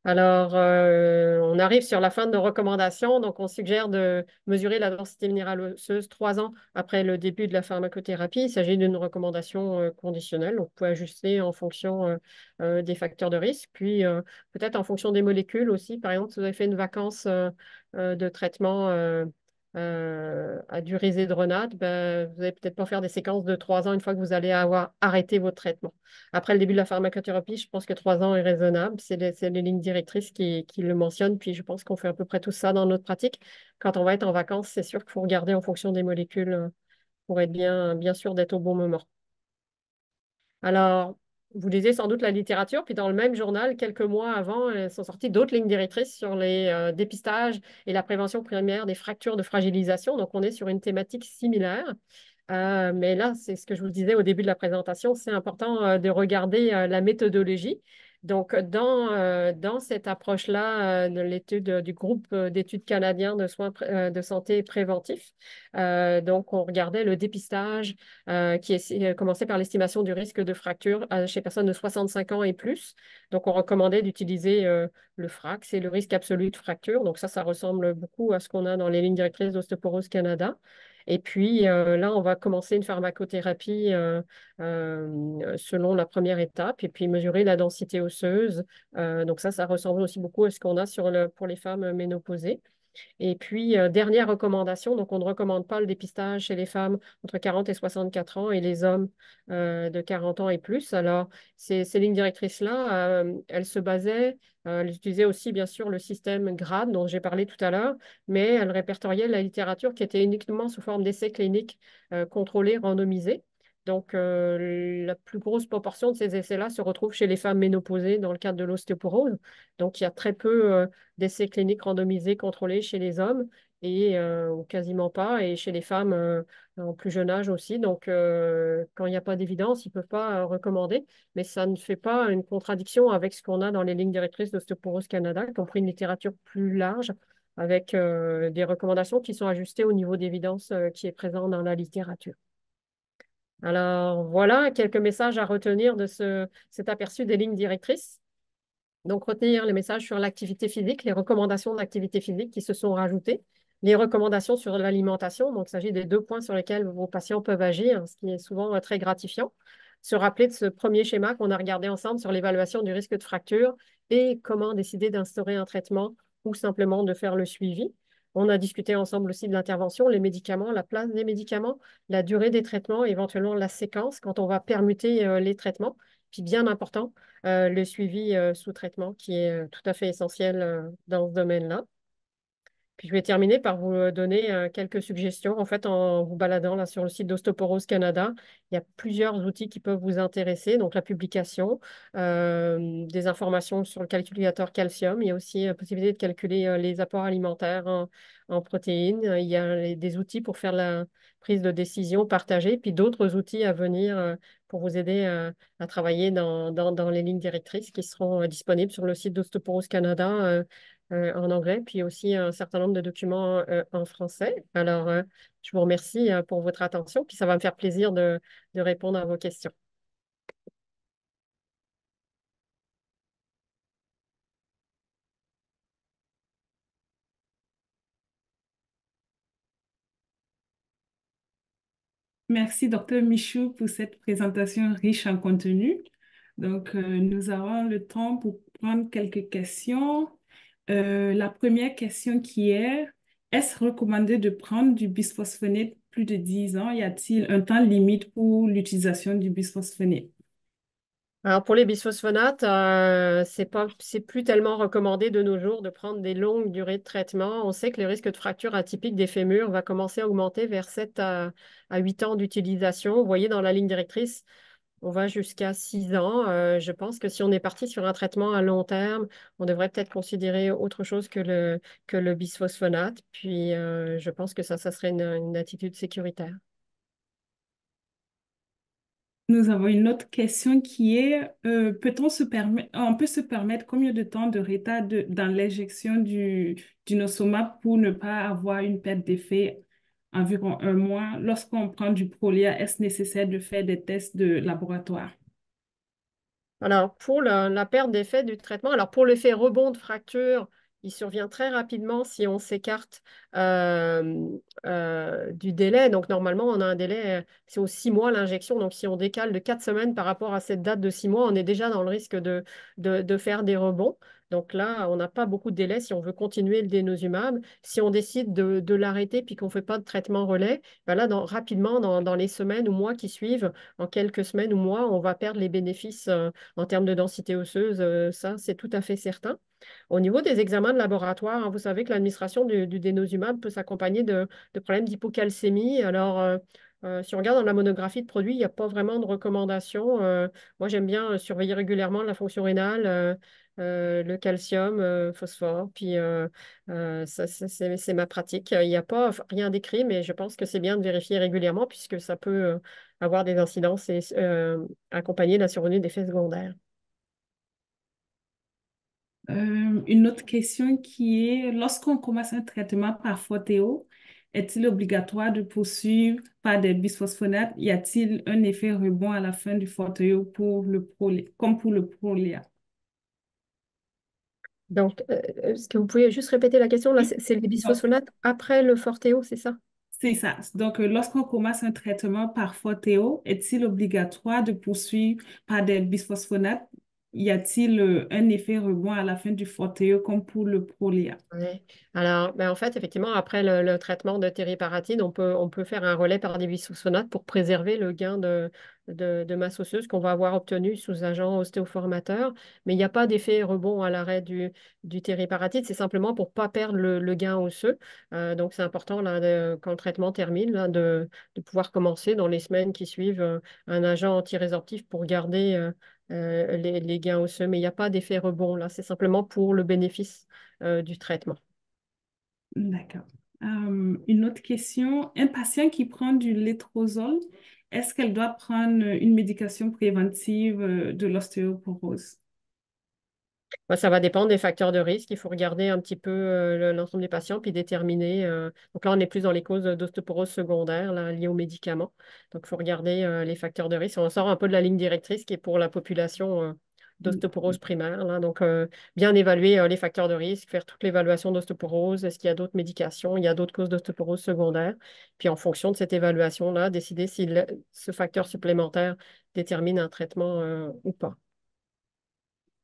Alors, on arrive sur la fin de nos recommandations. Donc, on suggère de mesurer la densité minérale osseuse 3 ans après le début de la pharmacothérapie. Il s'agit d'une recommandation conditionnelle. Donc, vous pouvez ajuster en fonction des facteurs de risque. Puis, peut-être en fonction des molécules aussi. Par exemple, si vous avez fait une vacance de traitement à durée zédronate, ben, vous n'allez peut-être pas faire des séquences de 3 ans une fois que vous allez avoir arrêté votre traitement. Après le début de la pharmacothérapie, je pense que 3 ans est raisonnable. C'est les lignes directrices qui le mentionnent. Puis je pense qu'on fait à peu près tout ça dans notre pratique. Quand on va être en vacances, c'est sûr qu'il faut regarder en fonction des molécules pour être bien sûr d'être au bon moment. Alors, vous lisez sans doute la littérature, puis dans le même journal, quelques mois avant, sont sorties d'autres lignes directrices sur les dépistages et la prévention primaire des fractures de fragilisation. Donc, on est sur une thématique similaire. Mais là, c'est ce que je vous disais au début de la présentation, c'est important de regarder la méthodologie. Donc, dans cette approche-là de l'étude du groupe d'études canadien de soins de santé préventifs, donc on regardait le dépistage qui est commencé par l'estimation du risque de fracture chez personnes de 65 ans et plus. Donc, on recommandait d'utiliser le FRAX, c'est le risque absolu de fracture. Donc, ça ressemble beaucoup à ce qu'on a dans les lignes directrices d'Ostéoporose Canada. Et puis là, on va commencer une pharmacothérapie selon la première étape et puis mesurer la densité osseuse. Donc ça ressemble aussi beaucoup à ce qu'on a pour les femmes ménopausées. Et puis, dernière recommandation, donc on ne recommande pas le dépistage chez les femmes entre 40 et 64 ans et les hommes de 40 ans et plus. Alors, ces lignes directrices-là, elles se basaient, elles utilisaient aussi bien sûr le système GRAD dont j'ai parlé tout à l'heure, mais elles répertoriaient la littérature qui était uniquement sous forme d'essais cliniques contrôlés, randomisés. Donc, la plus grosse proportion de ces essais-là se retrouve chez les femmes ménopausées dans le cadre de l'ostéoporose. Donc, il y a très peu d'essais cliniques randomisés contrôlés chez les hommes et ou quasiment pas, et chez les femmes en plus jeune âge aussi. Donc, quand il n'y a pas d'évidence, ils ne peuvent pas recommander, mais ça ne fait pas une contradiction avec ce qu'on a dans les lignes directrices d'Ostéoporose Canada, qui ont pris une littérature plus large avec des recommandations qui sont ajustées au niveau d'évidence qui est présent dans la littérature. Alors, voilà quelques messages à retenir de cet aperçu des lignes directrices. Donc, retenir les messages sur l'activité physique, les recommandations d'activité physique qui se sont rajoutées, les recommandations sur l'alimentation. Donc, il s'agit des 2 points sur lesquels vos patients peuvent agir, ce qui est souvent très gratifiant. Se rappeler de ce premier schéma qu'on a regardé ensemble sur l'évaluation du risque de fracture et comment décider d'instaurer un traitement ou simplement de faire le suivi. On a discuté ensemble aussi de l'intervention, les médicaments, la place des médicaments, la durée des traitements, éventuellement la séquence quand on va permuter les traitements. Puis bien important, le suivi sous traitement qui est tout à fait essentiel dans ce domaine-là. Puis je vais terminer par vous donner quelques suggestions. En fait, en vous baladant là, sur le site d'Osteoporose Canada, il y a plusieurs outils qui peuvent vous intéresser. Donc, la publication, des informations sur le calculateur calcium. Il y a aussi la possibilité de calculer les apports alimentaires en protéines. Il y a des outils pour faire la prise de décision partagée, puis d'autres outils à venir pour vous aider à travailler dans les lignes directrices qui seront disponibles sur le site d'Osteoporose Canada en anglais, puis aussi un certain nombre de documents en français. Alors, je vous remercie pour votre attention, puis ça va me faire plaisir de répondre à vos questions. Merci, docteur Michou, pour cette présentation riche en contenu. Donc, nous avons le temps pour prendre quelques questions. La première question qui est, est-ce recommandé de prendre du bisphosphonate plus de 10 ans? Y a-t-il un temps limite pour l'utilisation du bisphosphonate? Alors pour les bisphosphonates, c'est plus tellement recommandé de nos jours de prendre des longues durées de traitement. On sait que le risque de fracture atypique des fémurs va commencer à augmenter vers 7 à 8 ans d'utilisation. Vous voyez, dans la ligne directrice, on va jusqu'à 6 ans. Je pense que si on est parti sur un traitement à long terme, on devrait peut-être considérer autre chose que le bisphosphonate. Puis je pense que ça serait une attitude sécuritaire. Nous avons une autre question qui est, on peut se permettre combien de temps de retard dans l'injection du nosomap pour ne pas avoir une perte d'effet environ un mois? Lorsqu'on prend du Prolia, est-ce nécessaire de faire des tests de laboratoire? Alors, pour la perte d'effet du traitement, alors pour l'effet rebond de fracture, il survient très rapidement si on s'écarte euh, du délai. Donc, normalement, on a un délai, c'est aux 6 mois l'injection. Donc, si on décale de 4 semaines par rapport à cette date de 6 mois, on est déjà dans le risque de faire des rebonds. Donc là, on n'a pas beaucoup de délai si on veut continuer le dénosumab. Si on décide de l'arrêter puis qu'on ne fait pas de traitement relais, ben là, rapidement, dans les semaines ou mois qui suivent, en quelques semaines ou mois, on va perdre les bénéfices en termes de densité osseuse, ça, c'est tout à fait certain. Au niveau des examens de laboratoire, hein, vous savez que l'administration du dénosumab peut s'accompagner de problèmes d'hypocalcémie. Alors, si on regarde dans la monographie de produit, il n'y a pas vraiment de recommandations. Moi, j'aime bien surveiller régulièrement la fonction rénale, le calcium, phosphore, puis c'est ma pratique. Il n'y a pas rien d'écrit, mais je pense que c'est bien de vérifier régulièrement puisque ça peut avoir des incidences et accompagner la survenue d'effets secondaires. Une autre question qui est, lorsqu'on commence un traitement par Forteo, est-il obligatoire de poursuivre par des bisphosphonates? Y a-t-il un effet rebond à la fin du Forteo comme pour le Prolia? Donc, est-ce que vous pouvez juste répéter la question? Là, Oui. c'est les Donc, bisphosphonates après le Forteo, c'est ça? c'est ça. Donc, lorsqu'on commence un traitement par Forteo, est-il obligatoire de poursuivre par des bisphosphonates? Y a-t-il un effet rebond à la fin du Forteo comme pour le Prolia? Ouais. Alors, ben, en fait, effectivement, après le traitement de tériparatide, on peut faire un relais par des bisphosphonates pour préserver le gain de masse osseuse qu'on va avoir obtenu sous agent ostéoformateur. Mais il n'y a pas d'effet rebond à l'arrêt du tériparatide. C'est simplement pour ne pas perdre le gain osseux. Donc, c'est important, là, quand le traitement termine, là, de pouvoir commencer dans les semaines qui suivent un agent antirésorptif pour garder les gains osseux. Mais il n'y a pas d'effet rebond, là. C'est simplement pour le bénéfice du traitement. D'accord. Une autre question. Un patient qui prend du létrozole, est-ce qu'elle doit prendre une médication préventive de l'ostéoporose? Moi, ça va dépendre des facteurs de risque. Il faut regarder un petit peu l'ensemble des patients puis déterminer. Donc là, on est plus dans les causes d'ostéoporose secondaire là, liées aux médicaments. Donc, il faut regarder les facteurs de risque. On sort un peu de la ligne directrice qui est pour la population d'ostéoporose primaire. Là. Donc, bien évaluer les facteurs de risque, faire toute l'évaluation d'ostéoporose. Est-ce qu'il y a d'autres médications? Il y a d'autres causes d'ostéoporose secondaire. Puis, en fonction de cette évaluation-là, décider si ce facteur supplémentaire détermine un traitement ou pas.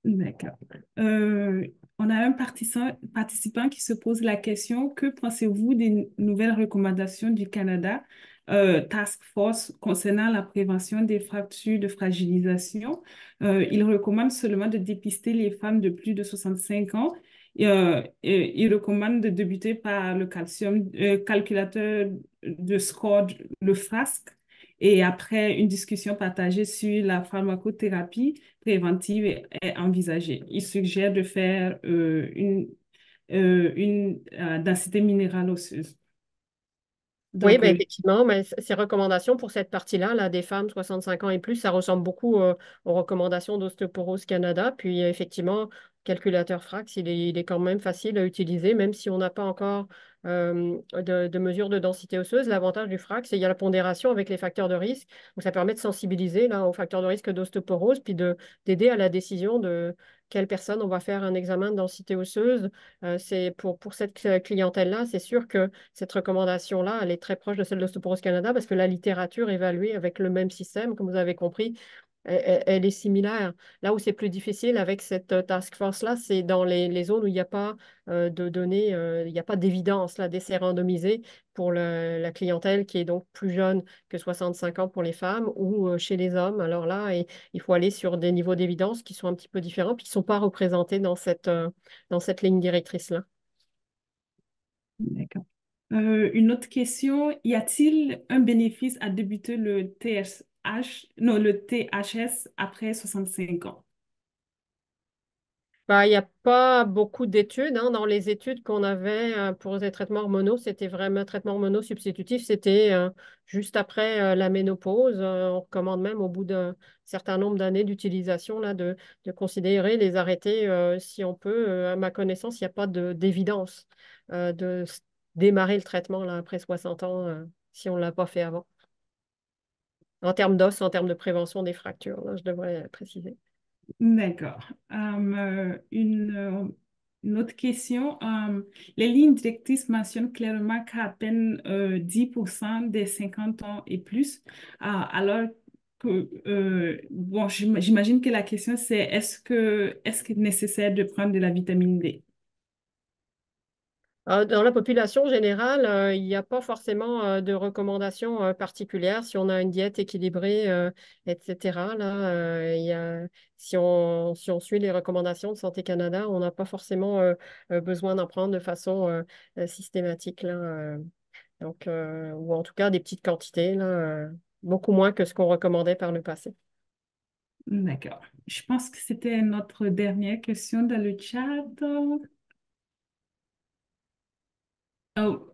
D'accord. On a un participant qui se pose la question, que pensez-vous des nouvelles recommandations du Canada, Task Force, concernant la prévention des fractures de fragilisation? Il recommande seulement de dépister les femmes de plus de 65 ans. Et il recommande de débuter par le calculateur de score, le FRASC, et après une discussion partagée sur la pharmacothérapie préventive est envisagée. Il suggère de faire une densité minérale osseuse. Oui, Donc, ben effectivement, mais ces recommandations pour cette partie-là, là, des femmes 65 ans et plus, ça ressemble beaucoup aux recommandations d'Ostéoporose Canada. Puis effectivement, calculateur Frax, il est quand même facile à utiliser, même si on n'a pas encore de mesure de densité osseuse. L'avantage du Frax, c'est qu'il y a la pondération avec les facteurs de risque. Donc ça permet de sensibiliser là, aux facteurs de risque d'ostéoporose, puis d'aider à la décision de quelle personne on va faire un examen de densité osseuse. C'est pour cette clientèle-là, c'est sûr que cette recommandation-là, elle est très proche de celle de l'Ostéoporose Canada parce que la littérature évaluée avec le même système, comme vous avez compris, elle est similaire. Là où c'est plus difficile avec cette task force-là, c'est dans les zones où il n'y a pas de données, il n'y a pas d'évidence là, d'essais randomisés pour la clientèle qui est donc plus jeune que 65 ans pour les femmes ou chez les hommes. Alors là, il faut aller sur des niveaux d'évidence qui sont un petit peu différents, puis qui ne sont pas représentés dans cette ligne directrice-là. D'accord. Une autre question, y a-t-il un bénéfice à débuter le TSH, non, le THS après 65 ans? Bah, il n'y a pas beaucoup d'études, hein. Dans les études qu'on avait pour les traitements hormonaux, c'était vraiment traitement hormonaux substitutif, c'était juste après la ménopause. On recommande même au bout d'un certain nombre d'années d'utilisation là, de considérer les arrêter si on peut. À ma connaissance, il n'y a pas d'évidence démarrer le traitement là, après 60 ans si on ne l'a pas fait avant. En termes d'os, en termes de prévention des fractures, là, je devrais préciser. D'accord. Une autre question. Les lignes directrices mentionnent clairement qu'à peine 10% des 50 ans et plus, alors que, bon, j'imagine que la question c'est est-ce que nécessaire de prendre de la vitamine D? Dans la population générale, il n'y a pas forcément de recommandations particulières. Si on a une diète équilibrée, etc., là, si on suit les recommandations de Santé Canada, on n'a pas forcément besoin d'en prendre de façon systématique, là, ou en tout cas des petites quantités, là, beaucoup moins que ce qu'on recommandait par le passé. D'accord. Je pense que c'était notre dernière question dans le chat.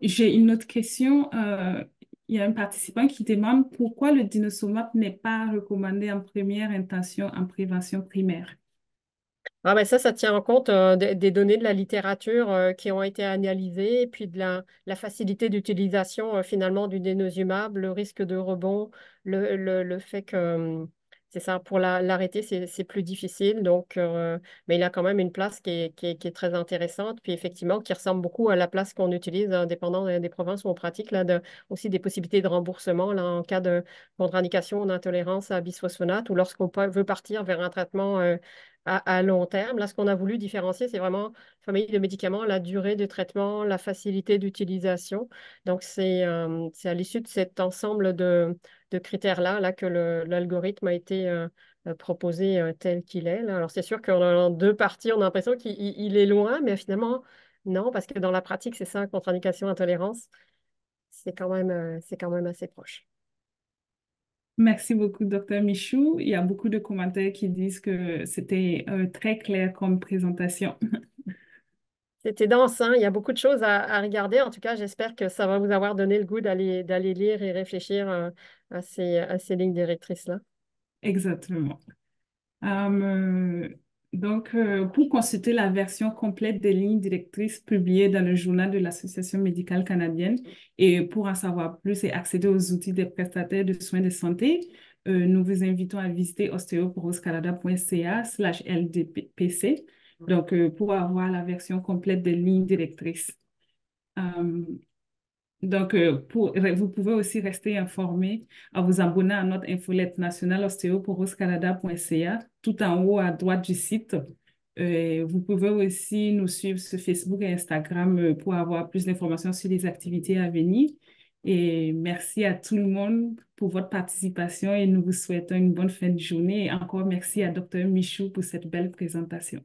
J'ai une autre question. Il y a un participant qui demande pourquoi le dinosomap n'est pas recommandé en première intention en prévention primaire. Ah ben ça tient en compte des données de la littérature qui ont été analysées, et puis de la facilité d'utilisation finalement du dénosumab, le risque de rebond, le fait que, c'est ça, pour l'arrêter, c'est plus difficile. Donc, mais il a quand même une place qui est très intéressante, puis effectivement, qui ressemble beaucoup à la place qu'on utilise, dépendant des provinces où on pratique, là, aussi des possibilités de remboursement là, en cas de contre-indication ou d'intolérance à bisphosphonate, ou lorsqu'on veut partir vers un traitement à long terme. Là, ce qu'on a voulu différencier, c'est vraiment la famille de médicaments, la durée de traitement, la facilité d'utilisation. Donc, c'est à l'issue de cet ensemble de critères-là là, que l'algorithme a été proposé tel qu'il est, là. Alors, c'est sûr qu'en deux parties, on a l'impression qu'il est loin, mais finalement, non, parce que dans la pratique, c'est ça, contre-indication, intolérance, c'est quand même assez proche. Merci beaucoup, Dr. Michou. Il y a beaucoup de commentaires qui disent que c'était très clair comme présentation. C'était dense, hein. Il y a beaucoup de choses à regarder. En tout cas, j'espère que ça va vous avoir donné le goût d'aller lire et réfléchir à ces lignes directrices-là. Exactement. Euh, pour consulter la version complète des lignes directrices publiées dans le journal de l'Association médicale canadienne et pour en savoir plus et accéder aux outils des prestataires de soins de santé, nous vous invitons à visiter osteoporoscanada.ca/LDPC pour avoir la version complète des lignes directrices. Euh, vous pouvez aussi rester informé en vous abonnant à notre infolette nationale ostéoporoscanada.ca tout en haut à droite du site. Vous pouvez aussi nous suivre sur Facebook et Instagram pour avoir plus d'informations sur les activités à venir. Et merci à tout le monde pour votre participation et nous vous souhaitons une bonne fin de journée. Et encore merci à Dr. Michou pour cette belle présentation.